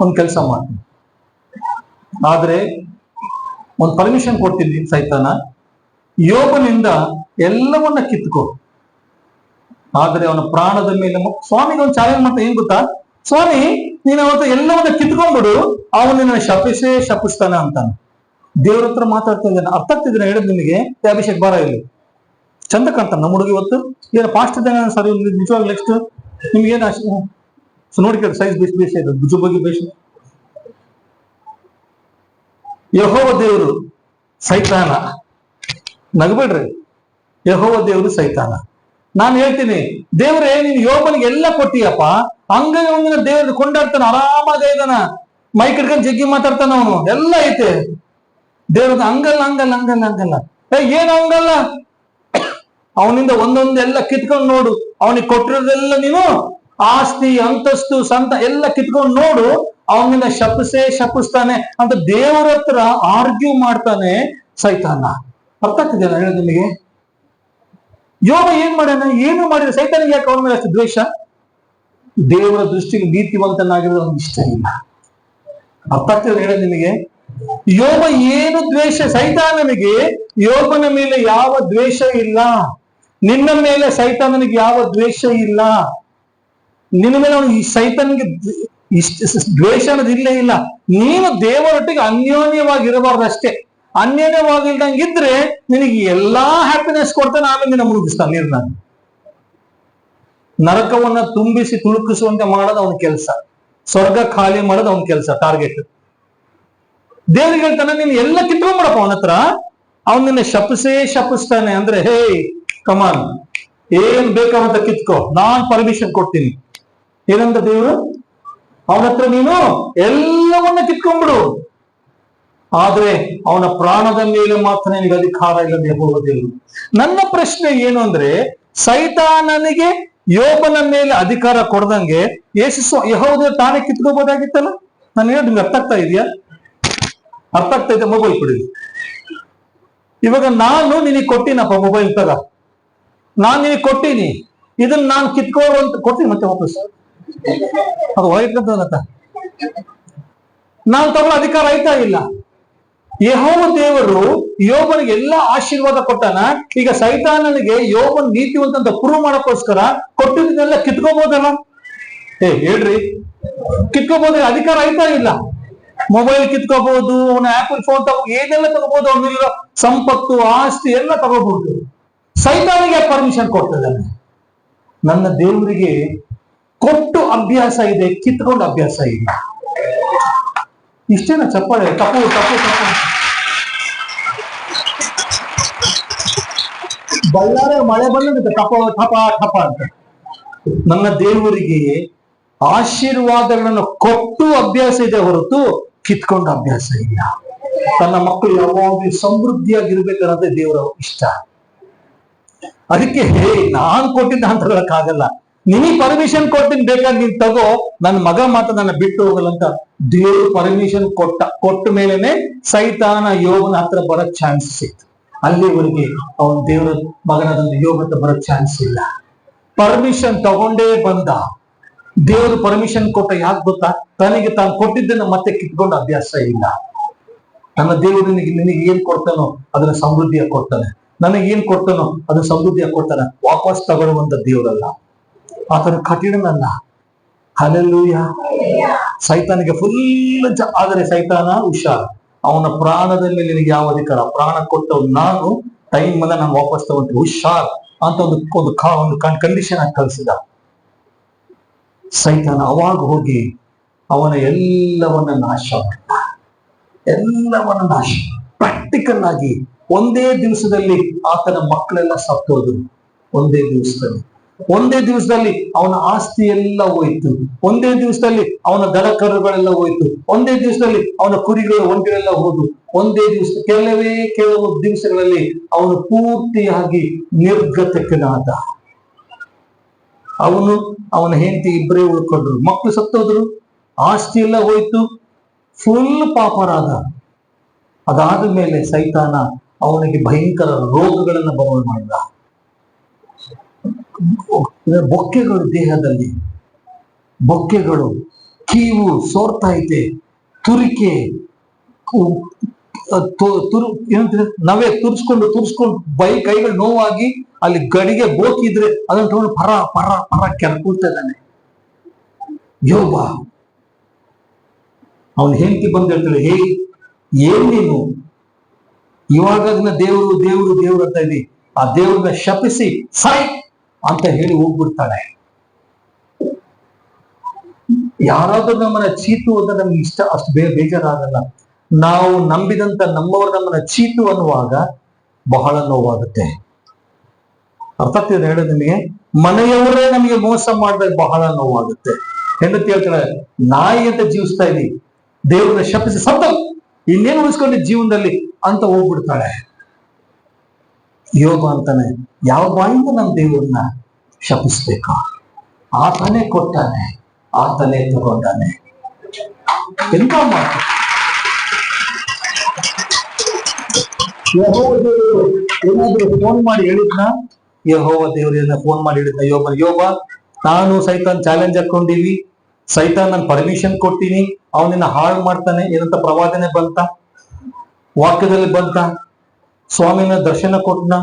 ಒಂದ್ ಕೆಲಸ ಮಾಡ್ತೀನಿ. ಆದ್ರೆ ಒಂದ್ ಪರ್ಮಿಷನ್ ಕೊಡ್ತೀನಿ ಸೈತಾನ, ಯೋಬನಿಂದ ಎಲ್ಲವನ್ನ ಕಿತ್ಕೋ, ಆದ್ರೆ ಅವನ ಪ್ರಾಣದ ಮೇಲೆ. ಸ್ವಾಮಿಗೆ ಒಂದು ಚಾಲೆಂಜ್ ಮಾಡ್ತಾ, ಏನ್ ಗೊತ್ತಾ, ಸ್ವಾಮಿ ನೀನು ಅವತ್ತು ಎಲ್ಲವನ್ನ ಕಿತ್ಕೊಂಡ್ಬಿಡು, ಅವನನ್ನ ಶಪಿಸ್ತಾನೆ ಅಂತಾನೆ. ದೇವ್ರ ಹತ್ರ ಮಾತಾಡ್ತಾ ಇದ್ದಾನೆ. ಅರ್ಥ ಆಗ್ತಿದ್ರೆ ಹೇಳಿದ್ ನಿಮಗೆ? ಅಭಿಷೇಕ್ ಬಾರ ಇಲ್ಲಿ ಚಂದ ಕಾಣ್ತಾನೆ ನಮ್ಮ ಹುಡುಗಿ. ಇವತ್ತು ಏನು ಫಾಸ್ಟ್ ಇದ್ದಾನೆ ಸರ್, ನಿಜವಾಗ್ಲೂ ನೆಕ್ಸ್ಟ್ ನಿಮ್ಗೇನು ನೋಡ್ಕೊಳ್ಳಿ, ಸೈಜ್ ಬೇಸ್ ಇದೆ, ಭುಜ ಬಗ್ಗೆ ಬೇಸ್. ಯೆಹೋವ ದೇವರು ಸೈತಾನ, ನಗಬೇಡ್ರಿ, ಯೆಹೋವ ದೇವರು ಸೈತಾನ. ನಾನು ಹೇಳ್ತೀನಿ, ದೇವ್ರೇ ನೀನು ಯೋಬನಿಗೆ ಎಲ್ಲ ಕೊಟ್ಟಿಯಪ್ಪ, ಹಂಗಾಗಿ ಒಂದಿನ ದೇವ್ರ ಕೊಂಡಾಡ್ತಾನ, ಆರಾಮಾಗ ಇದ್ದಾನ, ಮೈಕ್ ಹಿಡ್ಕೊಂಡು ಜಗ್ಗಿ ಮಾತಾಡ್ತಾನ, ಅವನು ಎಲ್ಲ ಐತೆ. ದೇವ್ರದ ಹಂಗಲ್ಲ ಹಂಗಲ್ಲ ಹಂಗಲ್ಲ ಹಂಗಲ್ಲ, ಏನು ಹಂಗಲ್ಲ, ಅವನಿಂದ ಒಂದೊಂದೆಲ್ಲ ಕಿತ್ಕೊಂಡು ನೋಡು, ಅವನಿಗೆ ಕೊಟ್ಟಿರೋದೆಲ್ಲ ನೀನು ಆಸ್ತಿ ಅಂತಸ್ತು ಸಂತ ಎಲ್ಲ ಕಿತ್ಕೊಂಡು ನೋಡು, ಅವನಿಂದ ಶಪಿಸ್ತಾನೆ ಅಂತ ದೇವರ ಹತ್ರ ಆರ್ಗ್ಯೂ ಮಾಡ್ತಾನೆ ಸೈತಾನ. ಅರ್ಥ ಆಗ್ತಿದೆಯಲ್ಲ ಹೇಳೋದು ನಿಮಗೆ? ಯೋಗ ಏನ್ ಮಾಡ್ಯಾನ? ಏನು ಮಾಡಿದ್ರೆ ಸೈತಾನಿಗೆ ಯಾಕೆ ಅವನ ಮೇಲೆ ಅಷ್ಟು ದ್ವೇಷ? ದೇವರ ದೃಷ್ಟಿಗೆ ನೀತಿವಂತನಾಗಿರೋದು ಅವ್ನಿಗೆ ಇಷ್ಟ ಇಲ್ಲ. ಅರ್ಥ ಆಗ್ತಿದೆ ಹೇಳೋದು ನಿಮಗೆ? ಯೋಗ ಏನು ದ್ವೇಷ? ಸೈತಾನನಿಗೆ ಯೋಗನ ಮೇಲೆ ಯಾವ ದ್ವೇಷ ಇಲ್ಲ. ನಿನ್ನ ಮೇಲೆ ಸೈತಾನನಿಗೆ ಯಾವ ದ್ವೇಷ ಇಲ್ಲ. ನಿನ್ನ ಮೇಲೆ ಅವನು ಈ ಸೈತಾನಿಗೆ ದ್ವೇಷ ಅನ್ನೋದು ಇಲ್ಲೇ ಇಲ್ಲ. ನೀನು ದೇವರೊಟ್ಟಿಗೆ ಅನ್ಯೋನ್ಯವಾಗಿರಬಾರ್ದಷ್ಟೇ. ಅನ್ಯೋನ್ಯವಾಗಿಲ್ದಂಗಿದ್ರೆ ನಿನಗೆ ಎಲ್ಲಾ ಹ್ಯಾಪಿನೆಸ್ ಕೊಡ್ತಾನೆ, ಆಮೇಲೆ ನಿನ್ನ ಮುಳುಗಿಸ್ತಾನೆ ನೀರ್ನ. ನರಕವನ್ನ ತುಂಬಿಸಿ ತುಳುಕಿಸುವಂತೆ ಮಾಡೋದು ಅವನ ಕೆಲಸ, ಸ್ವರ್ಗ ಖಾಲಿ ಮಾಡೋದು ಅವನ ಕೆಲಸ, ಟಾರ್ಗೆಟ್. ದೇವ್ರಿಗೆ ಹೇಳ್ತಾನೆ, ನೀನು ಎಲ್ಲ ಕಿತ್ಕೊಂಡ್ಬಿಡಪ್ಪ ಅವನ ಹತ್ರ, ಅವನ್ ನಿನ್ನ ಶಪಿಸ್ತಾನೆ. ಅಂದ್ರೆ ಹೇ ಕಮಾನ್, ಏನ್ ಬೇಕಾದಂತ ಕಿತ್ಕೋ, ನಾನ್ ಪರ್ಮಿಷನ್ ಕೊಡ್ತೀನಿ. ಏನಂತ ದೇವ್ರು? ಅವನ ಹತ್ರ ನೀನು ಎಲ್ಲವನ್ನ ಕಿತ್ಕೊಂಡ್ಬಿಡು, ಆದ್ರೆ ಅವನ ಪ್ರಾಣದ ಮೇಲೆ ಮಾತ್ರ ನಿನಗೆ ಅಧಿಕಾರ ಇಲ್ಲದೆ ಹೋಗೋದಿಲ್ಲ. ನನ್ನ ಪ್ರಶ್ನೆ ಏನು ಅಂದ್ರೆ, ಸೈತಾನನಿಗೆ ಯೋಬನ ಮೇಲೆ ಅಧಿಕಾರ ಕೊಡದಂಗೆ ಯೆಹೋವ ತಾನೇ ಕಿತ್ಕೋಬಹುದಾಗಿತ್ತಲ್ಲ? ನಾನು ಹೇಳೋದು ನಿಮ್ಗೆ ಅರ್ಥ ಆಗ್ತಾ ಇದೆಯಾ? ಅರ್ಥ ಆಗ್ತಾ ಇದೆ? ಮೊಬೈಲ್ ಕೊಡಿ. ಇವಾಗ ನಾನು ನಿನಗೆ ಕೊಟ್ಟಿನಪ್ಪ ಮೊಬೈಲ್ ತಗ, ನಾನ್ ನಿನಗೆ ಕೊಟ್ಟಿನಿ, ಇದನ್ನ ನಾನು ಕಿತ್ಕೊಳ್ಳುವಂತ ಕೊಡ್ತೀನಿ, ಮತ್ತೆ ವಾಪಸ್ ಅದು ಹೊರಗಿಟ್ಕೊಂತ ನಾನು ತಗೊಳ್ಳೋ ಅಧಿಕಾರ ಆಯ್ತಾ ಇಲ್ಲ? ಯೆಹೋವ ದೇವರು ಯೋಬನಿಗೆ ಎಲ್ಲಾ ಆಶೀರ್ವಾದ ಕೊಟ್ಟಾನ. ಈಗ ಸೈತಾನನಿಗೆ ಯೋಬನ್ ನೀತಿವಂತ ಅಂತ ಪ್ರೂವ್ ಮಾಡಕ್ಕೋಸ್ಕರ ಕೊಟ್ಟಿದ್ದನ್ನೆಲ್ಲ ಕಿತ್ಕೋಬಹುದಲ್ಲ? ಹೇಳ್ರಿ, ಕಿತ್ಕೋಬಹುದು, ಅಧಿಕಾರ ಆಯ್ತಾ ಇಲ್ಲ? ಮೊಬೈಲ್ ಕಿತ್ಕೋಬಹುದು, ಅವನ ಆಪಲ್ ಫೋನ್ ತಗೋ, ಏನೆಲ್ಲ ತಗೋಬಹುದು, ಅವನಿರೋ ಸಂಪತ್ತು ಆಸ್ತಿ ಎಲ್ಲ ತಗೋಬಹುದು. ಸೈತಾನಿಗೆ ಪರ್ಮಿಷನ್ ಕೊಡ್ತಿದ್ದಾನೆ. ನನ್ನ ದೇವರಿಗೆ ಕೊಟ್ಟು ಅಭ್ಯಾಸ ಇದೆ, ಕಿತ್ಕೊಂಡು ಅಭ್ಯಾಸ ಇಲ್ಲ. ಇಷ್ಟೇನ ಚಪ್ಪಾಳೆ? ತಪ್ಪು ತಪ್ಪು ತಪ್ಪು. ಬಳ್ಳಾರೆ ಮಳೆ ಬಂದ ಟಪ ಟಪ ಟಪ ಅಂತ. ನನ್ನ ದೇವರಿಗೆ ಆಶೀರ್ವಾದಗಳನ್ನು ಕೊಟ್ಟು ಅಭ್ಯಾಸ ಇದೆ ಹೊರತು ಕಿತ್ಕೊಂಡು ಅಭ್ಯಾಸ ಇಲ್ಲ. ತನ್ನ ಮಕ್ಕಳು ಯಾವಾಗಲೂ ಸಮೃದ್ಧಿಯಾಗಿರ್ಬೇಕನ್ನೋದೇ ದೇವರ ಇಷ್ಟ. ಅದಕ್ಕೆ ನಾನ್ ಕೊಟ್ಟಿದ್ದ ಅಂತ ಹೇಳಕ್ಕಾಗಲ್ಲ. ನಿನಗೆ ಪರ್ಮಿಷನ್ ಕೊಟ್ಟಿನ್, ಬೇಕಾದ್ರೆ ನೀನ್ ತಗೋ, ನನ್ನ ಮಗ ಮಾತ್ರ ನನ್ನ ಬಿಟ್ಟು ಹೋಗಲ್ಲ ಅಂತ ದೇವರು ಪರ್ಮಿಷನ್ ಕೊಟ್ಟ ಮೇಲೆನೆ ಸೈತಾನ ಯೋಗನ ಹತ್ರ ಬರಕ್ ಚಾನ್ಸ್ ಇತ್ತು. ಅಲ್ಲಿವರೆಗೆ ಅವನ ದೇವರ ಮಗನಾದಂತ ಯೋಗ ಹತ್ರ ಬರಕ್ ಚಾನ್ಸ್ ಇಲ್ಲ. ಪರ್ಮಿಷನ್ ತಗೊಂಡೇ ಬಂದ. ದೇವರು ಪರ್ಮಿಷನ್ ಕೊಟ್ಟ ಯಾಕೆ ಗೊತ್ತಾ? ತನಗೆ ತಾನು ಕೊಟ್ಟಿದ್ದನ್ನ ಮತ್ತೆ ಕಿತ್ಕೊಂಡು ಅಭ್ಯಾಸ ಇಲ್ಲ. ನನ್ನ ದೇವರು ನಿನಗೆ ಏನ್ ಕೊಡ್ತಾನೋ ಅದನ್ನ ಸಮೃದ್ಧಿಯಾಗಿ ಕೊಡ್ತಾನೆ, ನನಗೆ ಏನ್ ಕೊಡ್ತಾನೋ ಅದನ್ನ ಸಮೃದ್ಧಿಯಾಗಿ ಕೊಡ್ತಾನೆ. ವಾಪಸ್ ತಗೊಳ್ಳುವಂತ ದೇವರಲ್ಲ, ಆತನ ಕಠಿಣನಲ್ಲ. ಹಲ್ಲೆಲೂಯಾ. ಸೈತಾನಿಗೆ ಫುಲ್ ಆದರೆ ಸೈತಾನ ಹುಷಾರ್, ಅವನ ಪ್ರಾಣದ ಮೇಲೆ ನಿನಗೆ ಯಾವ ಅಧಿಕಾರ? ಪ್ರಾಣ ಕೊಟ್ಟವ್ ನಾನು, ಟೈಮ್ ಬಂದ ನಾನು ವಾಪಸ್ ತಗೊಂತೀನಿ, ಹುಷಾರ್ ಅಂತ ಒಂದು ಕಂಡೀಷನ್ ಆಗಿ ಕಳಿಸಿದ. ಸೈತಾನ ಅವಾಗ ಹೋಗಿ ಅವನ ಎಲ್ಲವನ್ನ ನಾಶ ಮಾಡಿದ. ಎಲ್ಲವನ್ನ ನಾಶ, ಪ್ರಾಕ್ಟಿಕಲ್ ಆಗಿ ಒಂದೇ ದಿವಸದಲ್ಲಿ ಆತನ ಮಕ್ಕಳೆಲ್ಲ ಸತ್ತೋದ್ರು. ಒಂದೇ ದಿವಸದಲ್ಲಿ ಅವನ ಆಸ್ತಿ ಎಲ್ಲ ಹೋಯ್ತು. ಒಂದೇ ದಿವಸದಲ್ಲಿ ಅವನ ದನಕರುಗಳೆಲ್ಲ ಹೋಯ್ತು. ಒಂದೇ ದಿವಸದಲ್ಲಿ ಅವನ ಕುರಿಗಳು ಒಂಟಿಗಳೆಲ್ಲ ಹೋದು. ಒಂದೇ ದಿವಸ, ಕೆಲವು ದಿವಸಗಳಲ್ಲಿ ಅವನು ಪೂರ್ತಿಯಾಗಿ ನಿರ್ಗತಿಕನಾದ. ಅವನ ಹೆಂಡತಿ ಇಬ್ಬರೇ ಉಳ್ಕೊಂಡ್ರು, ಮಕ್ಕಳು ಸತ್ತೋದ್ರು, ಆಸ್ತಿ ಎಲ್ಲ ಹೋಯ್ತು, ಫುಲ್ ಪಾಪರಾದ. ಅದಾದ ಮೇಲೆ ಸೈತಾನ ಅವನಿಗೆ ಭಯಂಕರ ರೋಗಗಳನ್ನ ಬರವಣಿಗೆ ಮಾಡಿದ. ಬೊಕ್ಕೆಗಳು ದೇಹದಲ್ಲಿ, ಬೊಕ್ಕೆಗಳು, ಕೀವು ಸೋರ್ತಾ ಇದೆ, ತುರಿಕೆ, ನವೆ ತುರ್ಸ್ಕೊಂಡು ಕೈಗಳು ನೋವಾಗಿ ಅಲ್ಲಿ ಗಡಿಗೆ ಬೋಕಿದ್ರೆ ಅದನ್ನ ತಗೊಂಡು ಪರ ಕೆರ್ಕೊಳ್ತಾ ಇದ್ದಾನೆ ಯೋಬ. ಅವನ ಹೆಂಡತಿ ಬಂದು ಹೇಳ್ತಾಳೆ, ಏನ್ ನೀನು ಇವಾಗ ಅದನ್ನ ದೇವ್ರು ಅಂತ ಇದ್ದಿ, ಆ ದೇವ್ರನ್ನ ಶಪಿಸಿ ಸಾಯ್ ಅಂತ ಹೇಳಿ ಹೋಗ್ಬಿಡ್ತಾಳೆ. ಯಾರಾದ್ರೂ ನಮ್ಮನ್ನ ಚೀತು ಅಂತ ನಮ್ಗೆ ಇಷ್ಟ, ಅಷ್ಟು ಬೇಜಾರಾಗಲ್ಲ. ನಾವು ನಂಬಿದಂತ ನಮ್ಮವರು ನಮ್ಮನ್ನ ಚೀತು ಅನ್ನುವಾಗ ಬಹಳ ನೋವಾಗುತ್ತೆ. ಅರ್ಥ ಆಗ್ತಿದೆ ಹೇಳೋದು ನಿಮಗೆ? ಮನೆಯವರೇ ನಮಗೆ ಮೋಸ ಮಾಡಿದಾಗ ಬಹಳ ನೋವಾಗುತ್ತೆ. ಹೆಂಡತಿ ಹೇಳ್ತಾಳೆ, ನಾಯಿ ಅಂತ ಜೀವಿಸ್ತಾ ಇದೀವಿ, ದೇವ್ರನ್ನ ಶಪಿಸಿ ಸತ್ತ ಇನ್ನೇನು ಉಳಿಸ್ಕೊಂಡಿ ಜೀವನದಲ್ಲಿ ಅಂತ ಹೋಗ್ಬಿಡ್ತಾಳೆ. ಯೋಗ ಅಂತಾನೆ, ಯಾವ ಬಾಯಿಂದ ನಮ್ಮ ದೇವ್ರನ್ನ ಶಪಿಸ್ಬೇಕು? ಆತನೇ ಕೊಟ್ಟಾನೆ, ಆತನೇ ತಗೊಂಡಾನೆ. ಎಂತ ಮಾತು! ಏನಾದ್ರು ಫೋನ್ ಮಾಡಿ ಹೇಳಿದ್ನ? ಯೆಹೋವ ದೇವರನ್ನ ಫೋನ್ ಮಾಡಿ ಹೇಳಿದ್ನ ಯೋಬ, ನಾನು ಸೈತಾನ್ ಚಾಲೆಂಜ್ ಹಾಕೊಂಡಿವಿ, ಸೈತಾನ್ ನಾನು ಪರ್ಮಿಷನ್ ಕೊಟ್ಟಿನಿ, ಅವನನ್ನ ಹಾಳು ಮಾಡ್ತಾನೆ ಏನಂತ ಪ್ರವಾದನೆ ಬಂತ, ವಾಕ್ಯದಲ್ಲಿ ಬಂತ, ಸ್ವಾಮಿನ ದರ್ಶನ ಕೊಟ್ಟನ,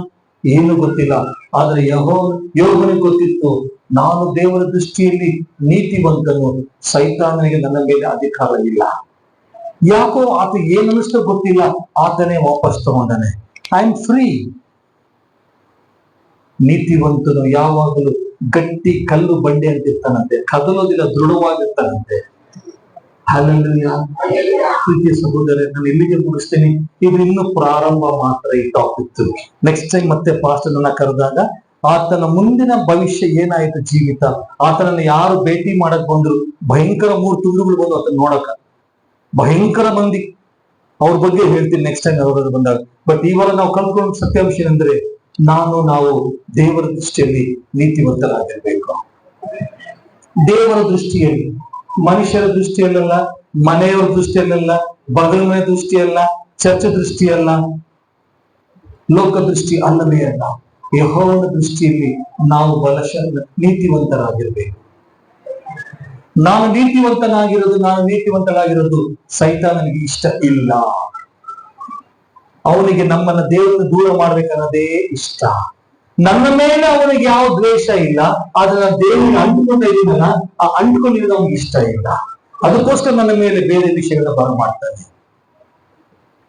ಏನು ಗೊತ್ತಿಲ್ಲ. ಆದ್ರೆ ಯೋಬನಿಗೆ ಗೊತ್ತಿತ್ತು, ನಾನು ದೇವರ ದೃಷ್ಟಿಯಲ್ಲಿ ನೀತಿವಂತನು, ಸೈತಾನನಿಗೆ ನನ್ನ ಮೇಲೆ ಅಧಿಕಾರ ಇಲ್ಲ. ಯಾಕೋ ಆತ ಏನ್ ಅನಿಸ್ತೋ ಗೊತ್ತಿಲ್ಲ, ಆತನೇ ವಾಪಸ್ ತಗೊಂಡಾನೆ. I am free. ನೀತಿವಂತನು ಯಾವಾಗಲೂ ಗಟ್ಟಿ ಕಲ್ಲು ಬಂಡೆ ಅಂತಿರ್ತಾನಂತೆ, ಕದಲೋದಿಲ್ಲ, ದೃಢವಾಗಿರ್ತಾನಂತೆ. ಹಲ್ಲೆಲೂಯಾ. ಪ್ರೀತಿಯ ಸಹೋದರ, ನಾನು ಇಲ್ಲಿಗೆ ಮುಗಿಸ್ತೇನೆ. ಇದು ಇನ್ನು ಪ್ರಾರಂಭ ಮಾತ್ರ ಈ ಟಾಪಿಕ್. ನೆಕ್ಸ್ಟ್ ಟೈಮ್ ಮತ್ತೆ ಪಾಸ್ಟರ್ ನನ್ನ ಕರೆದಾಗ ಆತನ ಮುಂದಿನ ಭವಿಷ್ಯ ಏನಾಯ್ತು, ಜೀವಿತ, ಆತನನ್ನ ಯಾರು ಭೇಟಿ ಮಾಡಕ್ ಬಂದ್ರು, ಭಯಂಕರ 3 ತುಂಡುಗಳು ಬಂದು ಆತನ ನೋಡಕ, ಭಯಂಕರ ಮಂದಿ, ಅವ್ರ ಬಗ್ಗೆ ಹೇಳ್ತೀನಿ ನೆಕ್ಸ್ಟ್ ಟೈಮ್ ಯಾವಾಗ ಬಂದಾಗ. ಬಟ್ ಇವಾಗ ನಾವು ಕಲ್ತ್ಕೊಂಡ ಸತ್ಯಾಂಶ ಏನಂದ್ರೆ, ನಾವು ದೇವರ ದೃಷ್ಟಿಯಲ್ಲಿ ನೀತಿವಂತರಾಗಿರ್ಬೇಕು. ದೇವರ ದೃಷ್ಟಿಯಲ್ಲಿ, ಮನುಷ್ಯರ ದೃಷ್ಟಿಯಲ್ಲ, ಮನೆಯವರ ದೃಷ್ಟಿಯಲ್ಲ, ಬಗಲ ಮನೆ ದೃಷ್ಟಿಯಲ್ಲ, ಚರ್ಚ್ ದೃಷ್ಟಿಯಲ್ಲ, ಲೋಕ ದೃಷ್ಟಿ ಅಲ್ಲವೇ ಅಲ್ಲ. ಯೆಹೋವನ ದೃಷ್ಟಿಯಲ್ಲಿ ನಾವು ನೀತಿವಂತರಾಗಿರ್ಬೇಕು. ನಾನು ನೀತಿವಂತನಾಗಿರೋದು ಸೈತಾನನಿಗೆ ಇಷ್ಟ ಇಲ್ಲ. ಅವನಿಗೆ ನಮ್ಮನ್ನ ದೇವರನ್ನು ದೂರ ಮಾಡ್ಬೇಕನ್ನೋದೇ ಇಷ್ಟ. ನನ್ನ ಮೇಲೆ ಅವನಿಗೆ ಯಾವ ದ್ವೇಷ ಇಲ್ಲ, ಆದ್ರೆ ನಾನು ದೇವರಿಗೆ ಅಂಟ್ಕೊಂಡಿದ್ದೀನಲ್ಲ, ಆ ಅಂಟ್ಕೊಂಡಿರೋದು ಅವನಿಗೆ ಇಷ್ಟ ಇಲ್ಲ. ಅದಕ್ಕೋಸ್ಕರ ನನ್ನ ಮೇಲೆ ಬೇರೆ ವಿಷಯಗಳನ್ನ ಬರಮಾಡ್ತಾನೆ.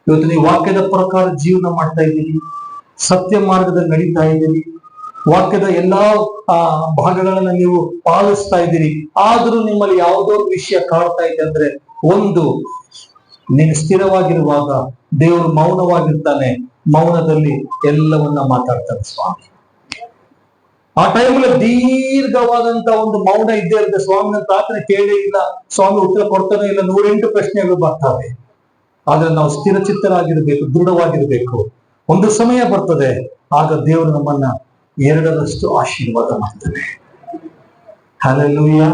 ಇವತ್ತು ನೀವು ವಾಕ್ಯದ ಪ್ರಕಾರ ಜೀವನ ಮಾಡ್ತಾ ಇದ್ದೀರಿ, ಸತ್ಯ ಮಾರ್ಗದಲ್ಲಿ ನಡೀತಾ ಇದ್ದೀರಿ, ವಾಕ್ಯದ ಎಲ್ಲಾ ಭಾಗಗಳನ್ನ ನೀವು ಪಾಲಿಸ್ತಾ ಇದ್ದೀರಿ. ಆದ್ರೂ ನಿಮ್ಮಲ್ಲಿ ಯಾವುದೋ ವಿಷಯ ಕಾಡ್ತಾ ಇದೆ ಅಂದ್ರೆ, ಒಂದು, ನೀನು ಸ್ಥಿರವಾಗಿರುವಾಗ ದೇವರು ಮೌನವಾಗಿರ್ತಾನೆ, ಮೌನದಲ್ಲಿ ಎಲ್ಲವನ್ನ ಮಾತಾಡ್ತಾನೆ ಸ್ವಾಮಿ. ಆ ಟೈಮಲ್ಲಿ ದೀರ್ಘವಾದಂತ ಒಂದು ಮೌನ ಇದ್ದೇ ಇರುತ್ತೆ. ಸ್ವಾಮಿನ ಪ್ರಾರ್ಥನೆ ಕೇಳೇ ಇಲ್ಲ, ಸ್ವಾಮಿ ಉತ್ತರ ಕೊಡ್ತಾನೆ ಇಲ್ಲ, 108 ಪ್ರಶ್ನೆಗಳು ಬರ್ತವೆ. ಆದ್ರೆ ನಾವು ಸ್ಥಿರಚಿತ್ತರಾಗಿರ್ಬೇಕು, ದೃಢವಾಗಿರ್ಬೇಕು. ಒಂದು ಸಮಯ ಬರ್ತದೆ, ಆಗ ದೇವರು ನಮ್ಮನ್ನ 2ರಷ್ಟು ಆಶೀರ್ವಾದ ಮಾಡ್ತಾನೆ. ಹಲ್ಲೆಲೂಯಾ.